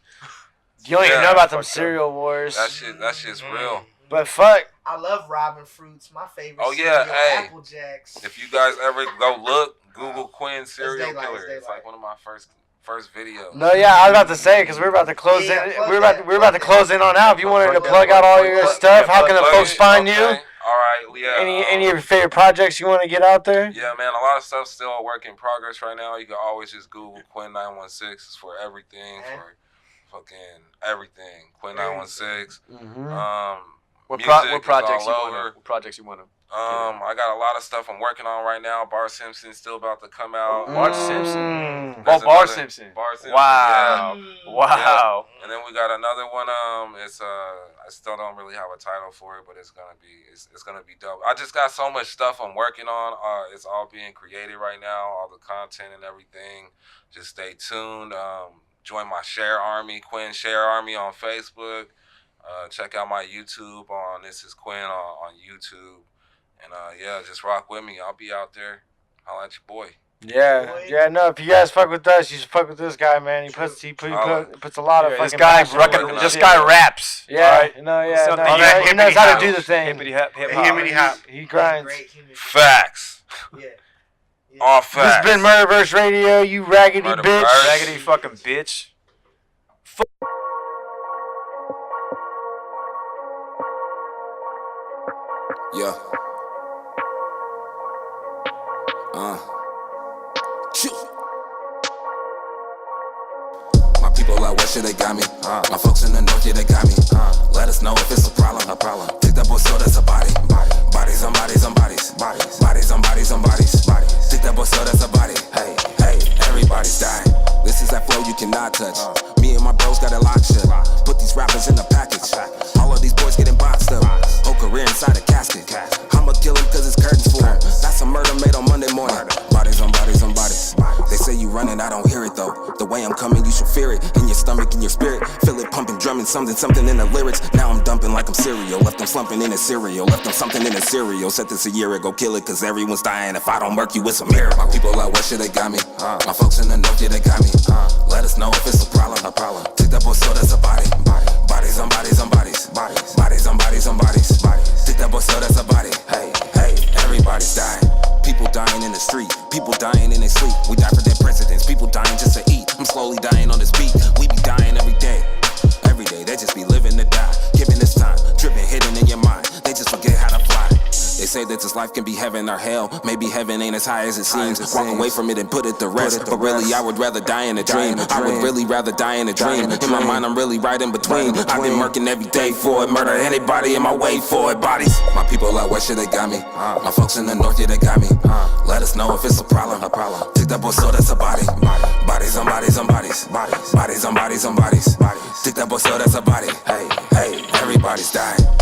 Speaker 2: You don't even
Speaker 3: Yeah.
Speaker 2: know about them
Speaker 4: Fuck
Speaker 2: cereal wars.
Speaker 3: That shit's real.
Speaker 2: But fuck.
Speaker 5: I love Robin Fruits. My favorite.
Speaker 3: Oh, yeah,
Speaker 5: cereal,
Speaker 3: hey.
Speaker 5: Apple Jacks.
Speaker 3: If you guys ever go look, Google Quen serial
Speaker 5: daylight,
Speaker 3: killer.
Speaker 5: it's
Speaker 3: It's
Speaker 5: daylight.
Speaker 3: like one of my first videos.
Speaker 2: No, yeah, I was about to say because we're about to close
Speaker 5: Yeah,
Speaker 2: in.
Speaker 5: plug
Speaker 2: We're
Speaker 5: that,
Speaker 2: about to close in on out. If you wanted to
Speaker 3: Plug
Speaker 2: plug
Speaker 3: that,
Speaker 2: out all
Speaker 3: plug
Speaker 2: your
Speaker 3: that.
Speaker 2: stuff,
Speaker 3: Yeah,
Speaker 2: how can the
Speaker 3: plug
Speaker 2: folks
Speaker 3: it.
Speaker 2: find
Speaker 3: Okay.
Speaker 2: you?
Speaker 3: All right, yeah.
Speaker 2: Any of your favorite projects you want to get out there?
Speaker 3: Yeah, man, a lot of stuff's still a work in progress right now. You can always just Google Quen 916. It's for everything, for fucking everything. Quen 916.
Speaker 2: Mm-hmm.
Speaker 4: What
Speaker 3: Music
Speaker 4: projects
Speaker 3: is
Speaker 4: you
Speaker 3: all
Speaker 4: wanna?
Speaker 3: over.
Speaker 4: What projects you wanna?
Speaker 3: I got a lot of stuff I'm working on right now. Bar Simpson's still about to come out.
Speaker 4: Bart Simpson.
Speaker 2: Mm.
Speaker 3: There's
Speaker 4: Bar
Speaker 3: another-
Speaker 4: Simpson.
Speaker 3: Bar Simpson.
Speaker 4: Wow.
Speaker 3: Yeah.
Speaker 4: Wow.
Speaker 3: And then we got another one. It's I still don't really have a title for it, but it's gonna be dope. I just got so much stuff I'm working on. It's all being created right now, all the content and everything. Just stay tuned. Join my Share Army, Quen Share Army on Facebook. Check out my YouTube on This Is Quen on YouTube. And yeah, just rock with me. I'll be out there. Holla at your boy.
Speaker 2: Yeah, no. If you guys fuck with us, you should fuck with this guy, man. He puts a lot of
Speaker 4: Yeah,
Speaker 2: fucking.
Speaker 4: this
Speaker 2: passion into
Speaker 4: this
Speaker 2: shit.
Speaker 4: guy raps.
Speaker 2: Yeah,
Speaker 4: Alright?
Speaker 2: no, yeah,
Speaker 4: Something
Speaker 2: no.
Speaker 4: all that
Speaker 2: He knows how to
Speaker 7: hippity
Speaker 2: do the thing.
Speaker 4: Hippity hop, hip
Speaker 7: Hippity
Speaker 4: hop.
Speaker 7: hop.
Speaker 2: He grinds.
Speaker 5: Great human.
Speaker 3: Facts.
Speaker 5: Yeah.
Speaker 3: All
Speaker 2: This
Speaker 3: facts.
Speaker 2: has been MurderVerseRadio. You raggedy
Speaker 3: Murderverse.
Speaker 2: bitch.
Speaker 4: Raggedy fucking bitch.
Speaker 9: Yeah. Shoot. My people out west, yeah, they got me. My folks in the north, yeah, they got me. Let us know if it's a problem. Take that boy, so that's a body. Bodies on bodies on bodies. Bodies on bodies on bodies. Take that boy, so that's a body. Hey, everybody's dying. This is that flow you cannot touch. Me and my bros got it locked shut. Put these rappers in the package. All of these boys getting boxed up. Whole career inside a casket. I'ma kill him cause it's curtains for him. That's a murder made on Monday morning. Bodies on bodies on bodies. They say you running, I don't hear it though. The way I'm coming, you should fear it. In your stomach, in your spirit. Feel it pumping, drumming, something in the lyrics. Now I'm dumping like I'm cereal. Left them slumping in a cereal. Left them something in a cereal. Said this a year ago, kill it cause everyone's dying. If I don't murk you, it's a miracle. My people out west, yeah, they got me. My folks in the north, yeah, they got me. Let us know if it's a problem. Take that boy, so that's a body. Bodies on bodies on bodies. Bodies on bodies on bodies. Take that boy, so that's a body. Hey, everybody's dying. People dying in the street. People dying in their sleep. We die for their presidents. People dying just to eat. I'm slowly dying on this beat. We be dying every day. Every day, they just be living to die. Giving this time. Dripping hit say that this life can be heaven or hell. Maybe heaven ain't as high as it seems. Walk away from it and put it to rest. But really, I would rather die in a dream. I would really rather die in a dream. In my mind, I'm really right in between. I've been working every day for it. Murder anybody in my way for it. Bodies. My people out west, yeah, they got me. My folks in the north, yeah, they got me. Let us know if it's a problem. Take that boy, so that's a body. Bodies on bodies on bodies. Bodies on bodies on bodies. Take that boy, so that's a body. Hey, everybody's dying.